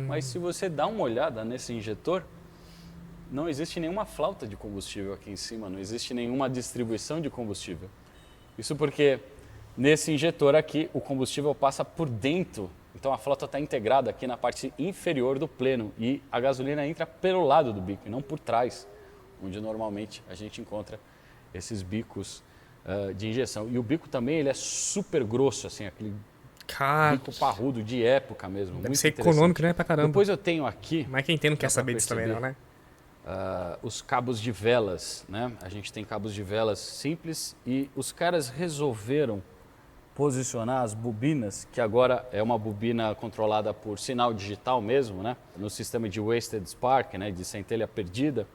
Mas se você dá uma olhada nesse injetor, não existe nenhuma flauta de combustível aqui em cima, não existe nenhuma distribuição de combustível. Isso porque nesse injetor aqui o combustível passa por dentro, então a flauta está integrada aqui na parte inferior do pleno e a gasolina entra pelo lado do bico e não por trás, onde normalmente a gente encontra esses bicos de injeção. E o bico também ele é super grosso, assim, aquele bico parrudo de época mesmo. Deve ser econômico, né, pra caramba. Depois eu tenho aqui... Mas quem tem não quer saber disso também não, né? Os cabos de velas, né? A gente tem cabos de velas simples e os caras resolveram posicionar as bobinas, que agora é uma bobina controlada por sinal digital mesmo, né? No sistema de Wasted Spark, né? De centelha perdida.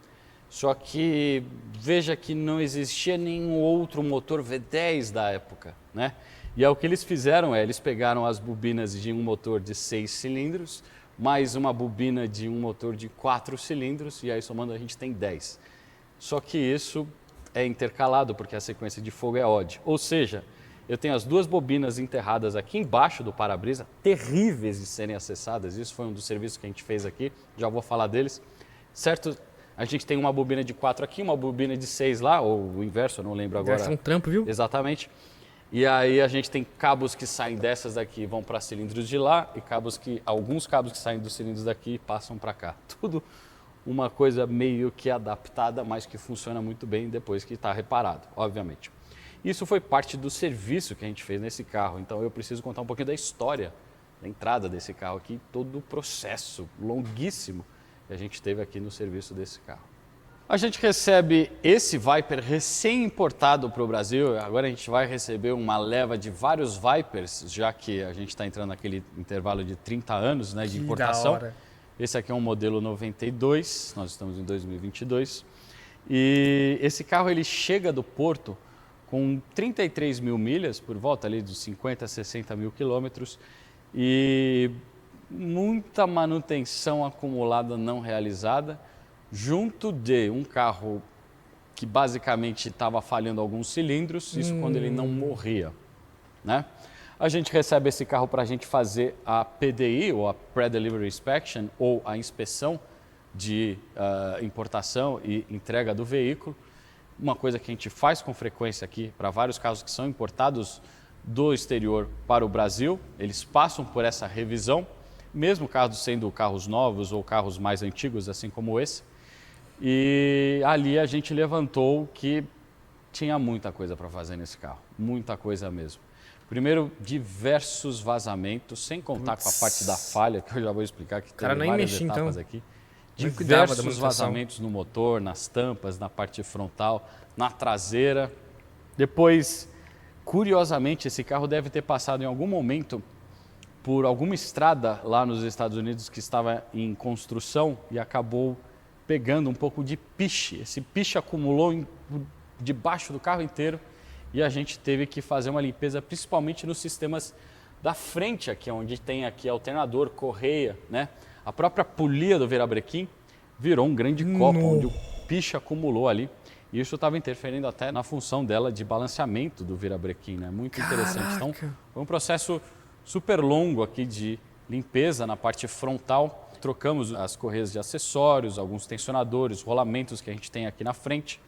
Só que veja que não existia nenhum outro motor V10 da época, né? E aí o que eles fizeram eles pegaram as bobinas de um motor de 6 cilindros, mais uma bobina de um motor de 4 cilindros, e aí somando a gente tem 10. Só que isso é intercalado, porque a sequência de fogo é odd. Ou seja, eu tenho as duas bobinas enterradas aqui embaixo do para-brisa, terríveis de serem acessadas, isso foi um dos serviços que a gente fez aqui, já vou falar deles. Certo? A gente tem uma bobina de 4 aqui, uma bobina de 6 lá, ou o inverso, eu não lembro agora. Deve ser um trampo, viu? Exatamente. E aí a gente tem cabos que saem dessas daqui e vão para cilindros de lá, e alguns cabos que saem dos cilindros daqui e passam para cá. Tudo uma coisa meio que adaptada, mas que funciona muito bem depois que está reparado, obviamente. Isso foi parte do serviço que a gente fez nesse carro, então eu preciso contar um pouquinho da história, da entrada desse carro aqui, todo o processo longuíssimo que a gente teve aqui no serviço desse carro. A gente recebe esse Viper recém-importado para o Brasil. Agora a gente vai receber uma leva de vários Vipers, já que a gente está entrando naquele intervalo de 30 anos, né, de importação. Esse aqui é um modelo 92, nós estamos em 2022. E esse carro ele chega do porto com 33 mil milhas, por volta ali dos 50 a 60 mil quilômetros, e muita manutenção acumulada não realizada, junto de um carro que basicamente estava falhando alguns cilindros, isso quando ele não morria, né? A gente recebe esse carro para a gente fazer a PDI, ou a Pre-Delivery Inspection, ou a inspeção de importação e entrega do veículo. Uma coisa que a gente faz com frequência aqui para vários carros que são importados do exterior para o Brasil, eles passam por essa revisão mesmo caso sendo carros novos ou carros mais antigos, assim como esse. E ali a gente levantou que tinha muita coisa para fazer nesse carro, muita coisa mesmo. Primeiro, diversos vazamentos, sem contar com a parte da falha, que eu já vou explicar, que tem várias etapas aqui. Diversos vazamentos no motor, nas tampas, na parte frontal, na traseira. Depois, curiosamente, esse carro deve ter passado em algum momento por alguma estrada lá nos Estados Unidos que estava em construção e acabou pegando um pouco de piche. Esse piche acumulou debaixo do carro inteiro e a gente teve que fazer uma limpeza, principalmente nos sistemas da frente aqui, onde tem aqui alternador, correia, né? A própria polia do virabrequim virou um grande copo, onde o piche acumulou ali. E isso estava interferindo até na função dela de balanceamento do virabrequim, né? Muito interessante. Então, foi um processo super longo aqui de limpeza na parte frontal. Trocamos as correias de acessórios, alguns tensionadores, rolamentos que a gente tem aqui na frente.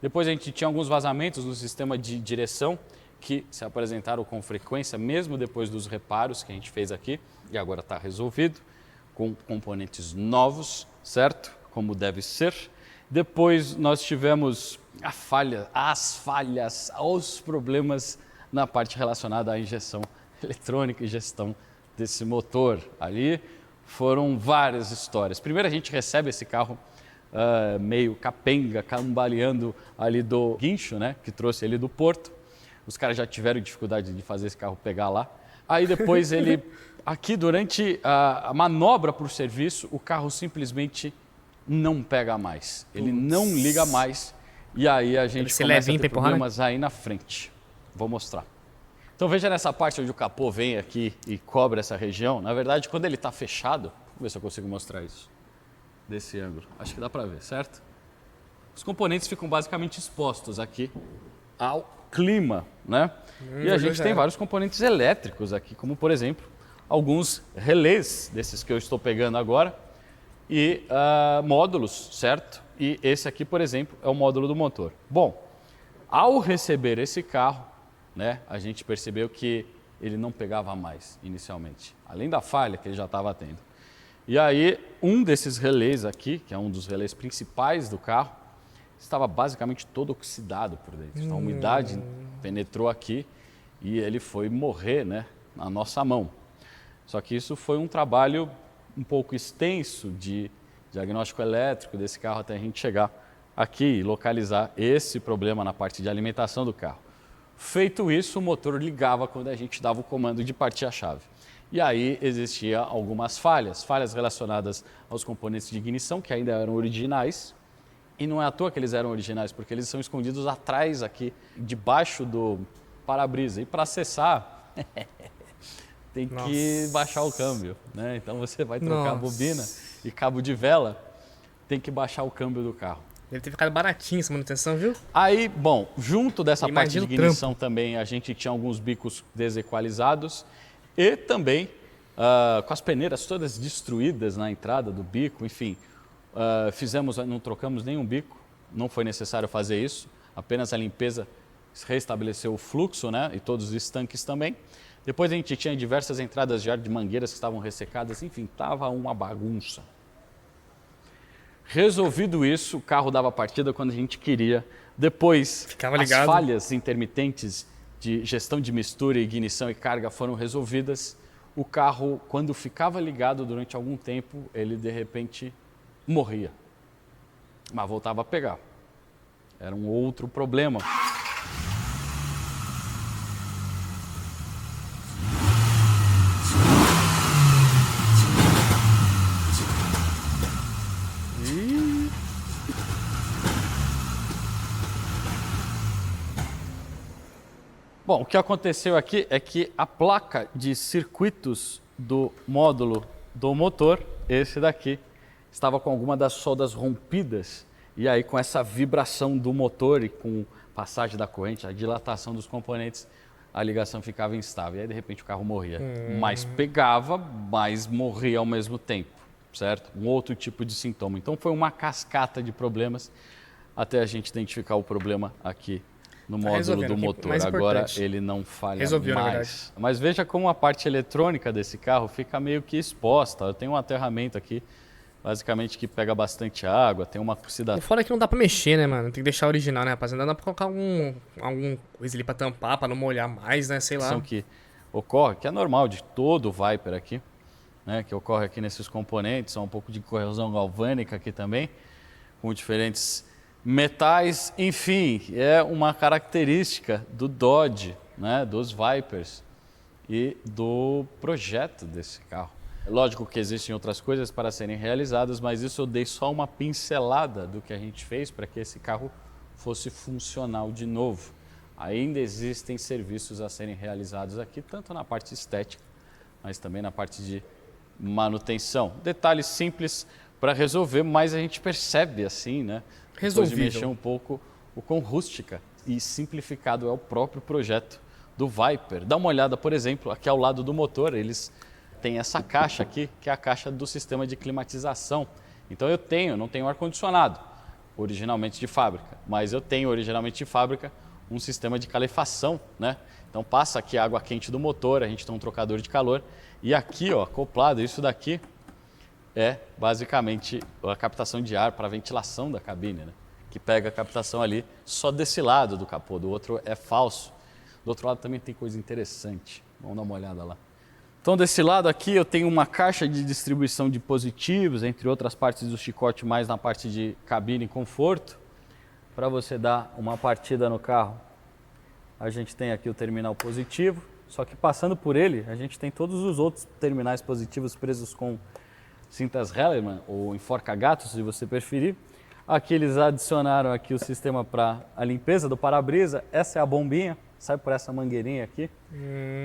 Depois a gente tinha alguns vazamentos no sistema de direção que se apresentaram com frequência, mesmo depois dos reparos que a gente fez aqui. E agora está resolvido, com componentes novos, certo? Como deve ser. Depois nós tivemos as falhas, os problemas na parte relacionada à injeção eletrônica e gestão desse motor. Ali foram várias histórias. Primeiro a gente recebe esse carro meio capenga, cambaleando ali do guincho, né, que trouxe ele do porto. Os caras já tiveram dificuldade de fazer esse carro pegar lá. Aí depois ele, aqui durante a manobra para o serviço, o carro simplesmente não pega mais. Ele não liga mais. E aí a gente começa a ter problemas aí na frente. Vou mostrar. Então veja nessa parte onde o capô vem aqui e cobre essa região. Na verdade, quando ele está fechado, vamos ver se eu consigo mostrar isso desse ângulo. Acho que dá para ver, certo? Os componentes ficam basicamente expostos aqui ao clima, né? E a gente tem vários componentes elétricos aqui, como por exemplo, alguns relés desses que eu estou pegando agora e módulos, certo? E esse aqui, por exemplo, é o módulo do motor. Bom, ao receber esse carro, né, a gente percebeu que ele não pegava mais inicialmente, além da falha que ele já estava tendo. E aí, um desses relés aqui, que é um dos relés principais do carro, estava basicamente todo oxidado por dentro. Então, a umidade penetrou aqui e ele foi morrer, né, na nossa mão. Só que isso foi um trabalho um pouco extenso de diagnóstico elétrico desse carro até a gente chegar aqui e localizar esse problema na parte de alimentação do carro. Feito isso, o motor ligava quando a gente dava o comando de partir a chave. E aí existia algumas falhas relacionadas aos componentes de ignição, que ainda eram originais. E não é à toa que eles eram originais, porque eles são escondidos atrás aqui, debaixo do para-brisa. E para acessar, tem que baixar o câmbio, né? Então você vai trocar a bobina e cabo de vela, tem que baixar o câmbio do carro. Deve ter ficado baratinho essa manutenção, viu? Aí, bom, junto dessa parte de ignição também a gente tinha alguns bicos desequalizados e também com as peneiras todas destruídas na entrada do bico, enfim, não trocamos nenhum bico, não foi necessário fazer isso, apenas a limpeza restabeleceu o fluxo, né, e todos os estanques também. Depois a gente tinha diversas entradas de ar de mangueiras que estavam ressecadas, enfim, estava uma bagunça. Resolvido isso, o carro dava partida quando a gente queria. Depois, as falhas intermitentes de gestão de mistura, ignição e carga foram resolvidas. O carro, quando ficava ligado durante algum tempo, ele de repente morria. Mas voltava a pegar. Era um outro problema. Bom, o que aconteceu aqui é que a placa de circuitos do módulo do motor, esse daqui, estava com alguma das soldas rompidas e aí com essa vibração do motor e com passagem da corrente, a dilatação dos componentes, a ligação ficava instável e aí de repente o carro morria. Mas pegava, mas morria ao mesmo tempo, certo? Um outro tipo de sintoma. Então foi uma cascata de problemas até a gente identificar o problema aqui no módulo do motor. Agora ele não falha mais. Mas veja como a parte eletrônica desse carro fica meio que exposta. Eu tenho um aterramento aqui, basicamente, que pega bastante água, tem uma oxidação. O foda é que não dá pra mexer, né, mano? Tem que deixar original, né, rapaziada? Não dá pra colocar algum coisa ali pra tampar, pra não molhar mais, né, sei lá. Que ocorre, que é normal de todo o Viper aqui, né, que ocorre aqui nesses componentes, são um pouco de corrosão galvânica aqui também, com diferentes metais, enfim, é uma característica do Dodge, né, dos Vipers e do projeto desse carro. Lógico que existem outras coisas para serem realizadas, mas isso eu dei só uma pincelada do que a gente fez para que esse carro fosse funcional de novo. Ainda existem serviços a serem realizados aqui, tanto na parte estética, mas também na parte de manutenção. Detalhes simples para resolver, mas a gente percebe assim, né? Depois de mexer um pouco o quão rústica e simplificado é o próprio projeto do Viper. Dá uma olhada, por exemplo, aqui ao lado do motor, eles têm essa caixa aqui, que é a caixa do sistema de climatização. Então não tenho ar-condicionado, originalmente de fábrica, mas eu tenho originalmente de fábrica um sistema de calefação, né? Então passa aqui a água quente do motor, a gente tem um trocador de calor e aqui, ó, acoplado, isso daqui é basicamente a captação de ar para a ventilação da cabine, né? Que pega a captação ali só desse lado do capô, do outro é falso. Do outro lado também tem coisa interessante, vamos dar uma olhada lá. Então desse lado aqui eu tenho uma caixa de distribuição de positivos, entre outras partes do chicote, mais na parte de cabine e conforto. Para você dar uma partida no carro, a gente tem aqui o terminal positivo, só que passando por ele, a gente tem todos os outros terminais positivos presos com cintas Hellerman ou enforca-gatos, se você preferir. Aqui eles adicionaram aqui o sistema para a limpeza do para-brisa. Essa é a bombinha, sai por essa mangueirinha aqui,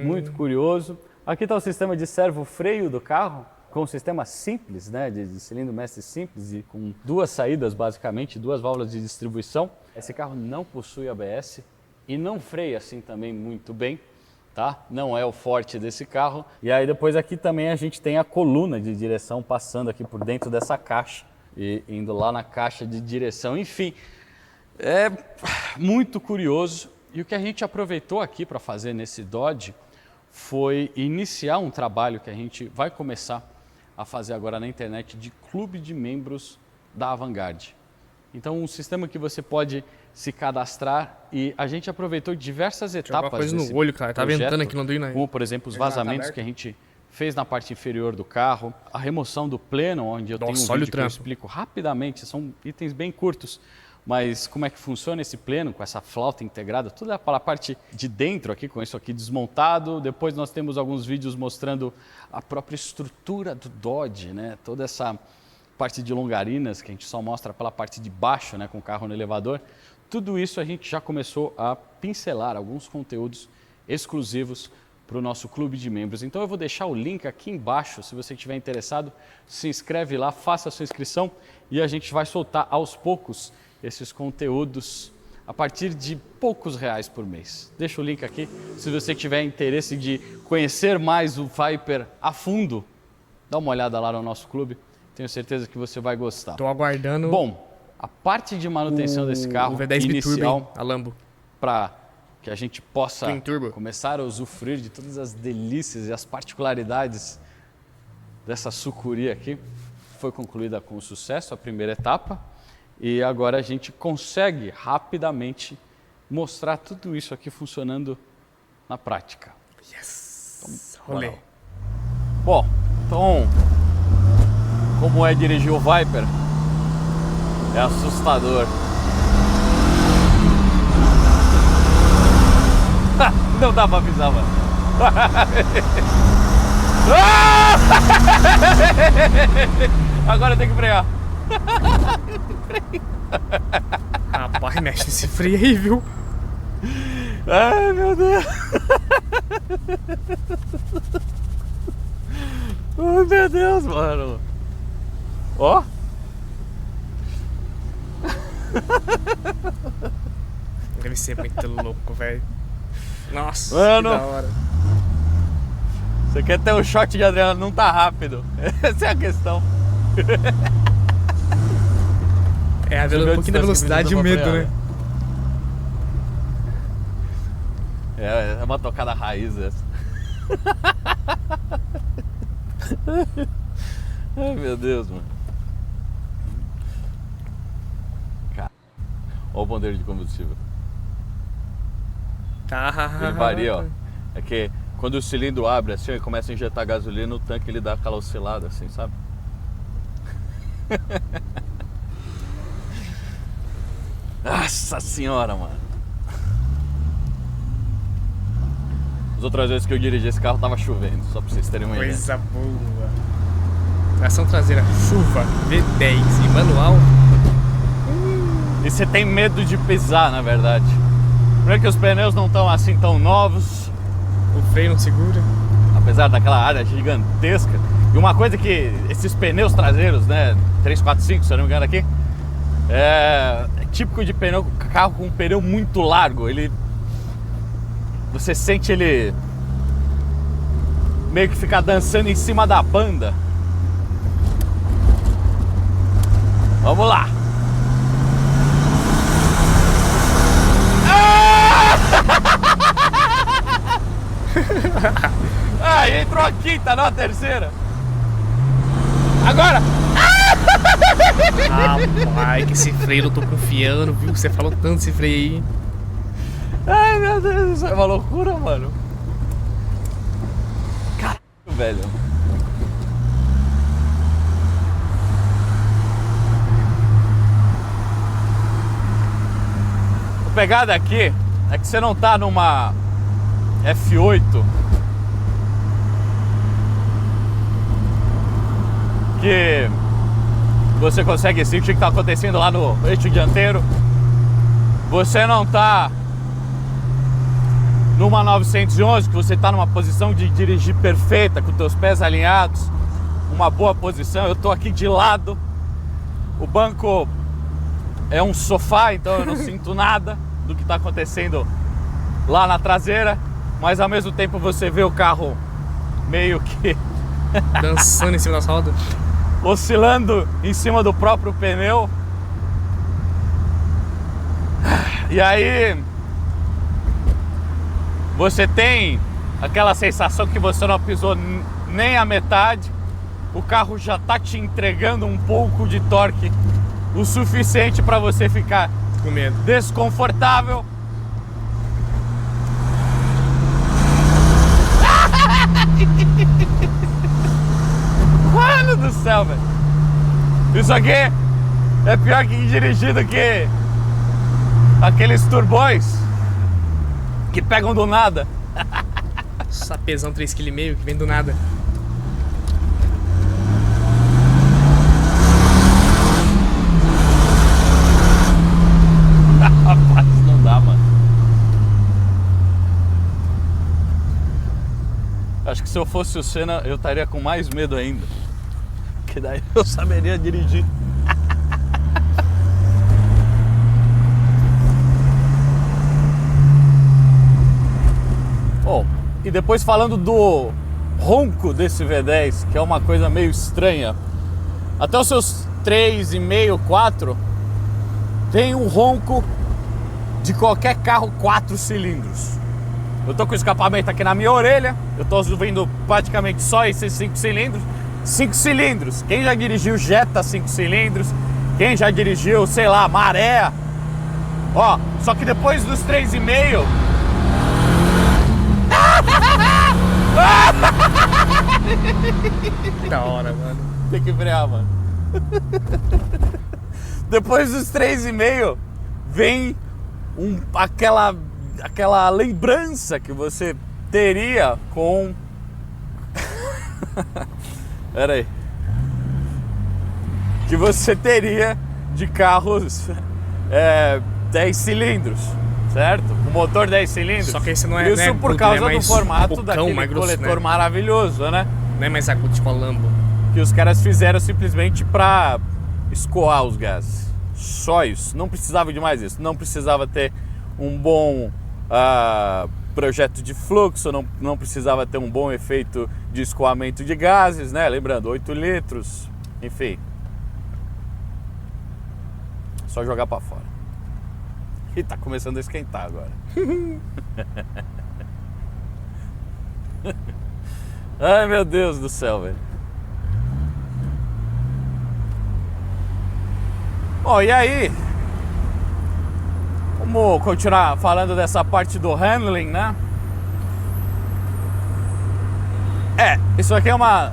muito curioso. Aqui está o sistema de servo-freio do carro, com um sistema simples, né, de cilindro mestre simples e com duas saídas basicamente, duas válvulas de distribuição. Esse carro não possui ABS e não freia assim também muito bem, tá? Não é o forte desse carro. E aí depois aqui também a gente tem a coluna de direção passando aqui por dentro dessa caixa e indo lá na caixa de direção. Enfim, é muito curioso. E o que a gente aproveitou aqui para fazer nesse Dodge foi iniciar um trabalho que a gente vai começar a fazer agora na internet de clube de membros da Avantgarde. Então, um sistema que você pode se cadastrar e a gente aproveitou diversas etapas coisa no olho, cara. Tá ventando aqui no Arduino aí. Como, por exemplo, os vazamentos que a gente fez na parte inferior do carro, a remoção do pleno, onde eu tenho um vídeo que eu explico rapidamente, são itens bem curtos, mas como é que funciona esse pleno com essa flauta integrada, toda a parte de dentro aqui, com isso aqui desmontado. Depois nós temos alguns vídeos mostrando a própria estrutura do Dodge, né? Toda essa parte de longarinas que a gente só mostra pela parte de baixo, né? Com o carro no elevador. Tudo isso a gente já começou a pincelar alguns conteúdos exclusivos para o nosso clube de membros. Então eu vou deixar o link aqui embaixo, se você estiver interessado, se inscreve lá, faça a sua inscrição e a gente vai soltar aos poucos esses conteúdos a partir de poucos reais por mês. Deixa o link aqui, se você tiver interesse de conhecer mais o Viper a fundo, dá uma olhada lá no nosso clube, tenho certeza que você vai gostar. Tô aguardando. Bom, a parte de manutenção desse carro o V10 inicial, Biturbo, a Lambo, para que a gente possa começar a usufruir de todas as delícias e as particularidades dessa sucuri aqui, foi concluída com sucesso a primeira etapa. E agora a gente consegue rapidamente mostrar tudo isso aqui funcionando na prática. Yes! Rolê. Bom, então, como é dirigir o Viper? É assustador. Não dá pra avisar, mano. Agora tem que frear. Rapaz, mexe esse freio aí, viu? Ai, meu Deus. Ai, meu Deus, mano. Ó. Deve ser muito louco, velho. Nossa, mano, que da hora. Você quer ter um shot de adrenalina, não tá rápido. Essa é a questão. É, um pouquinho da velocidade e o medo, né? É uma tocada raiz essa. Ai, meu Deus, mano. Cara, olha o ponteiro de combustível. Ele varia, ó. É que quando o cilindro abre assim, ele começa a injetar gasolina, o tanque ele dá aquela oscilada assim, sabe? Nossa senhora, mano. As outras vezes que eu dirigi esse carro tava chovendo, só pra vocês terem uma ideia. Coisa boa. Tração traseira, chuva, V10 e manual. E você tem medo de pisar, na verdade. Primeiro que os pneus não estão assim tão novos. O freio não segura. Apesar daquela área gigantesca. E uma coisa que esses pneus traseiros, né, 345, se eu não me engano aqui, é típico de pneu, carro com um pneu muito largo. Você sente ele meio que ficar dançando em cima da banda. Vamos lá. Ah, entrou a quinta, não a terceira. Agora! Rapaz, que esse freio eu tô confiando, viu? Você falou tanto esse freio aí. Ai, meu Deus, isso é uma loucura, mano. Caralho, velho. A pegada aqui é que você não tá numa F8 que você consegue sentir o que tá acontecendo lá no eixo dianteiro. Você não tá numa 911 que você tá numa posição de dirigir perfeita, com teus pés alinhados, uma boa posição. Eu tô aqui de lado, o banco é um sofá, então eu não sinto nada do que tá acontecendo lá na traseira, mas ao mesmo tempo você vê o carro meio que dançando em cima das rodas, oscilando em cima do próprio pneu. E aí você tem aquela sensação que você não pisou nem a metade, o carro já tá te entregando um pouco de torque, o suficiente para você ficar com medo, desconfortável. Mano do céu, velho. Isso aqui é pior que dirigir do que aqueles turbões que pegam do nada. Sapezão 3,5 kg que vem do nada. Rapaz, não dá, mano. Acho que se eu fosse o Senna, eu estaria com mais medo ainda. Que daí eu saberia dirigir. Bom, e depois falando do ronco desse V10, que é uma coisa meio estranha. Até os seus 3,5, 4, tem um ronco de qualquer carro 4 cilindros. Eu tô com o escapamento aqui na minha orelha, eu tô ouvindo praticamente só esses 5 cilindros. 5 cilindros, quem já dirigiu Jetta 5 cilindros, quem já dirigiu, sei lá, Maré. Ó, só que depois dos 3,5... Que da hora, mano. Tem que frear, mano. Depois dos 3,5 vem aquela lembrança que você teria com... Pera aí. Que você teria de carros 10 cilindros, certo? O motor 10 cilindros. Só que esse não é... Isso não é por agudo, causa né? do formato bocão, daquele mais grosso, coletor né? maravilhoso, né? Não é mais agudo tipo a Lambo. Que os caras fizeram simplesmente pra escoar os gases. Só isso. Não precisava de mais isso. Não precisava ter um bom projeto de fluxo, não precisava ter um bom efeito de escoamento de gases, né? Lembrando, 8 litros, enfim. Só jogar pra fora. E tá começando a esquentar agora. Ai, meu Deus do céu, velho. Bom, e aí? Vamos continuar falando dessa parte do handling, né? Isso aqui é uma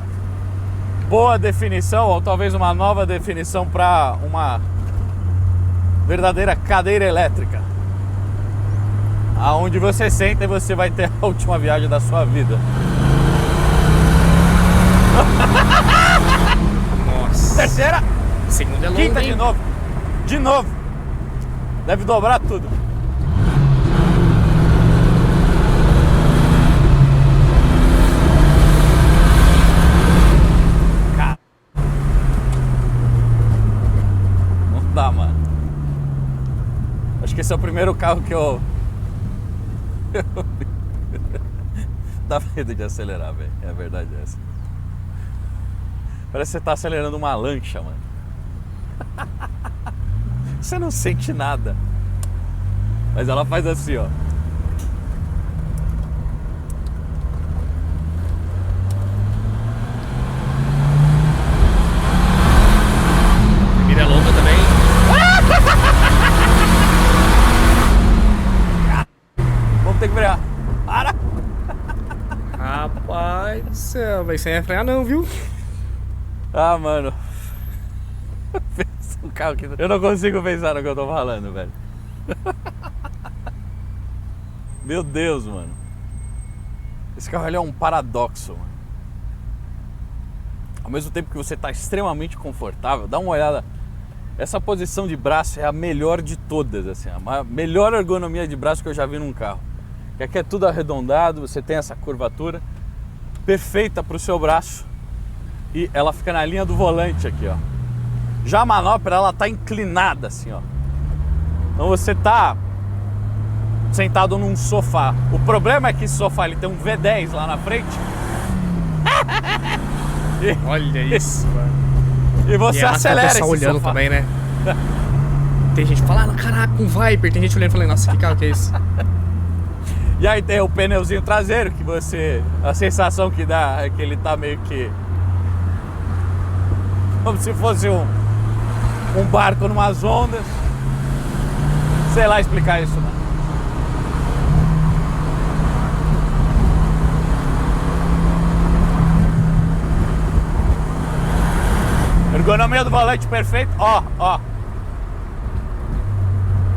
boa definição, ou talvez uma nova definição para uma verdadeira cadeira elétrica, aonde você senta e você vai ter a última viagem da sua vida. Nossa. Terceira, Segunda é longa, quinta hein? de novo, deve dobrar tudo. Cara, não dá, mano. Acho que esse é o primeiro carro que eu dá medo de acelerar, velho. É a verdade essa. Parece que você tá acelerando uma lancha, mano. Você não sente nada. Mas ela faz assim, ó. Primeira é longa também. Vamos ter que frear. Para! Rapaz do céu, velho. Sem frear não, viu? Ah, mano. Um carro que... Eu não consigo pensar no que eu tô falando, velho. Meu Deus, mano. Esse carro ele é um paradoxo, mano. Ao mesmo tempo que você tá extremamente confortável, dá uma olhada. Essa posição de braço é a melhor de todas, assim. A melhor ergonomia de braço que eu já vi num carro. Que aqui é tudo arredondado, você tem essa curvatura perfeita pro seu braço. E ela fica na linha do volante aqui, ó. Já a manopla, ela tá inclinada assim, ó. Então você tá sentado num sofá. O problema é que esse sofá ele tem um V10 lá na frente. Olha isso, mano. E você acelera esse olhando sofá. também, né? Tem gente que fala, ah, caraca, um Viper. Tem gente olhando e falando, nossa, que carro que é esse? E aí tem o pneuzinho traseiro que você... A sensação que dá é que ele tá meio que... como se fosse um barco numas ondas. Sei lá explicar isso, né? Ergonomia do volante perfeito. Ó.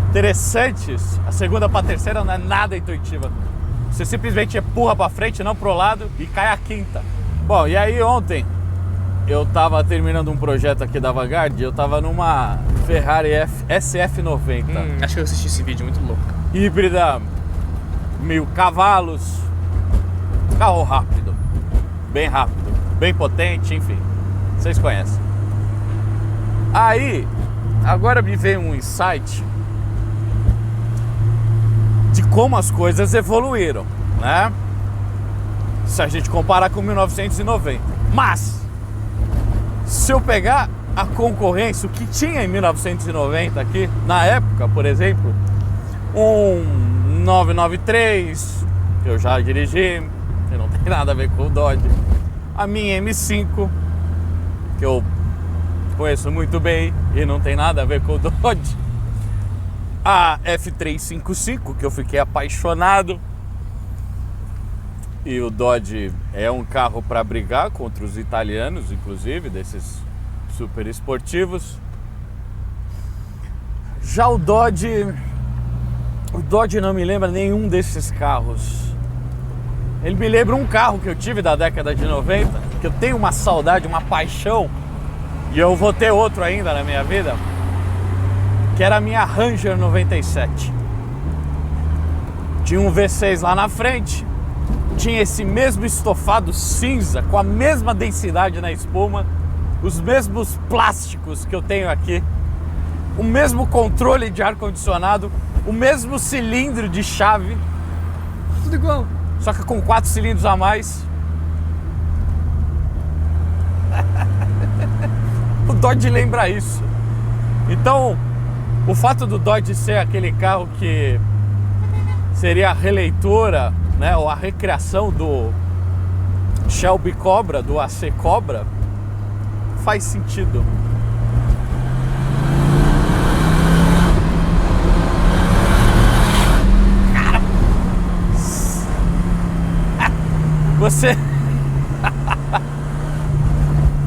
Interessante isso. A segunda pra terceira não é nada intuitiva. Você simplesmente empurra pra frente, não pro lado, e cai a quinta. Bom, e aí ontem eu tava terminando um projeto aqui da Vanguard, eu tava numa Ferrari SF90. Acho que eu assisti esse vídeo, muito louco. Híbrida, 1000 cavalos, carro rápido, bem potente, enfim, vocês conhecem. Aí, agora me veio um insight de como as coisas evoluíram, né? Se a gente comparar com 1990. Mas se eu pegar a concorrência, o que tinha em 1990 aqui, na época, por exemplo, um 993, que eu já dirigi, que não tem nada a ver com o Dodge, a minha M5, que eu conheço muito bem e não tem nada a ver com o Dodge, a F355, que eu fiquei apaixonado. E o Dodge é um carro para brigar contra os italianos, inclusive, desses super esportivos. Já o Dodge não me lembra nenhum desses carros. Ele me lembra um carro que eu tive da década de 90, que eu tenho uma saudade, uma paixão, e eu vou ter outro ainda na minha vida, que era a minha Ranger 97. Tinha um V6 lá na frente, tinha esse mesmo estofado cinza, com a mesma densidade na espuma, os mesmos plásticos que eu tenho aqui, o mesmo controle de ar-condicionado, o mesmo cilindro de chave, Tudo igual. só que com 4 cilindros a mais. O Dodge lembra isso. Então, o fato do Dodge ser aquele carro que seria a releitura, né, ou a recriação do Shelby Cobra, do AC Cobra, faz sentido. Você...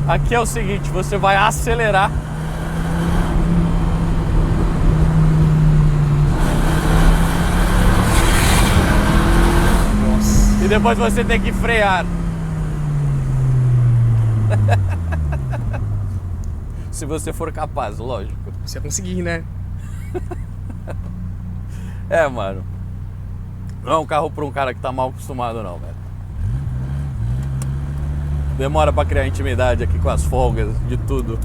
Aqui é o seguinte, você vai acelerar. Nossa. E depois você tem que frear. Se você for capaz, lógico. Você ia conseguir, né? É, mano. Não é um carro pra um cara que tá mal acostumado, não, velho. Demora pra criar intimidade aqui com as folgas, de tudo.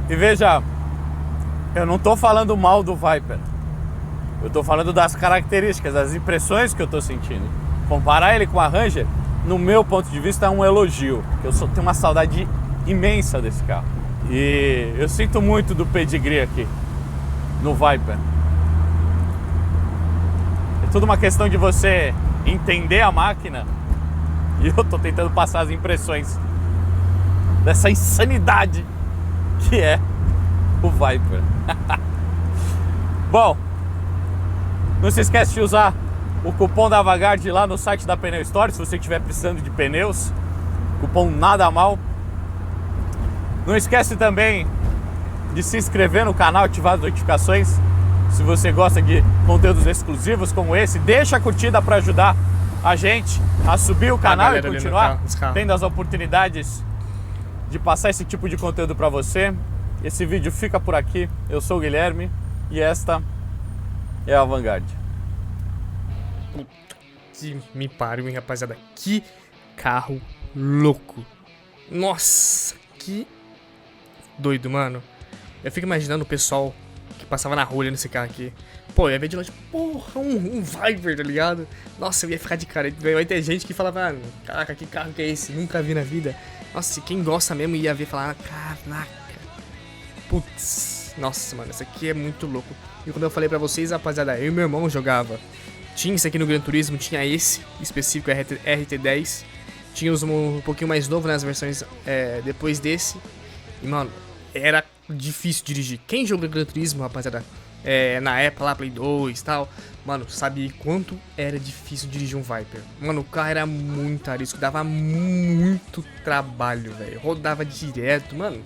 E veja, eu não tô falando mal do Viper. Eu tô falando das características, das impressões que eu tô sentindo. Comparar ele com a Ranger, no meu ponto de vista, é um elogio. Eu só tenho uma saudade imensa desse carro. E eu sinto muito do pedigree aqui, no Viper. É tudo uma questão de você entender a máquina. E eu tô tentando passar as impressões dessa insanidade que é o Viper. Bom, não se esquece de usar o cupom da Vanguard lá no site da Pneu Store, se você estiver precisando de pneus. Cupom nada mal. Não esquece também de se inscrever no canal, ativar as notificações. Se você gosta de conteúdos exclusivos como esse, deixa a curtida para ajudar a gente a subir o canal e continuar tendo as oportunidades de passar esse tipo de conteúdo para você. Esse vídeo fica por aqui. Eu sou o Guilherme e esta é a Vanguard. Que me pariu, hein, rapaziada. Que carro louco. Nossa, que doido, mano. Eu fico imaginando o pessoal que passava na rua olhando esse carro aqui. Pô, eu ia ver de longe, porra, um Viper, tá ligado? Nossa, eu ia ficar de cara. Vai ter gente que falava, ah, caraca, que carro que é esse? Nunca vi na vida. Nossa, quem gosta mesmo ia ver e falar, caraca. Putz, nossa, mano, isso aqui é muito louco. E quando eu falei pra vocês, rapaziada, eu e meu irmão jogava. Tinha isso aqui no Gran Turismo, tinha esse específico, RT10. Tinha um pouquinho mais novo nas versões depois desse. E, mano, era difícil dirigir. Quem jogou Gran Turismo, rapaziada, na época lá, Play 2 e tal, mano, sabe quanto era difícil dirigir um Viper. Mano, o carro era muito arisco, dava muito trabalho, velho. Rodava direto, mano.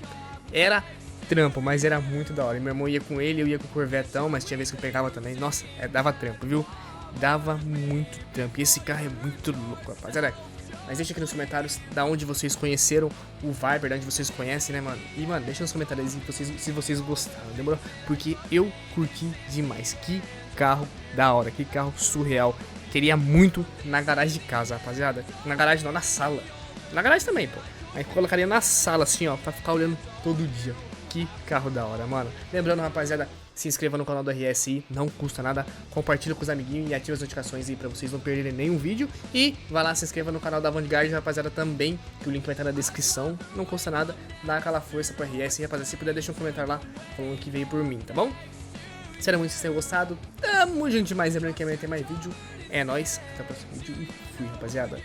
Era trampo, mas era muito da hora. E meu irmão ia com ele, eu ia com o Corvetão, mas tinha vezes que eu pegava também. Nossa, dava trampo, viu? Dava muito trampo. E esse carro é muito louco, rapaziada. Mas deixa aqui nos comentários da onde vocês conheceram o Viper, da onde vocês conhecem, né, mano? E, mano, deixa nos comentários se vocês gostaram, demorou? Porque eu curti demais. Que carro da hora, que carro surreal. Queria muito na garagem de casa, rapaziada. Na garagem não, na sala. Na garagem também, pô. Mas colocaria na sala, assim, ó, pra ficar olhando todo dia. Que carro da hora, mano. Lembrando, rapaziada, se inscreva no canal do RSI, não custa nada. Compartilha com os amiguinhos e ativa as notificações aí pra vocês não perderem nenhum vídeo. E vai lá, se inscreva no canal da Vanguard, rapaziada, também, que o link vai estar na descrição. Não custa nada, dá aquela força pro RSI, rapaziada. Se puder, deixa um comentário lá falando que veio por mim, tá bom? Espero muito que vocês tenham gostado. Tamo junto demais, lembrando que amanhã tem mais vídeo. É nóis, até o próximo vídeo e fui, rapaziada.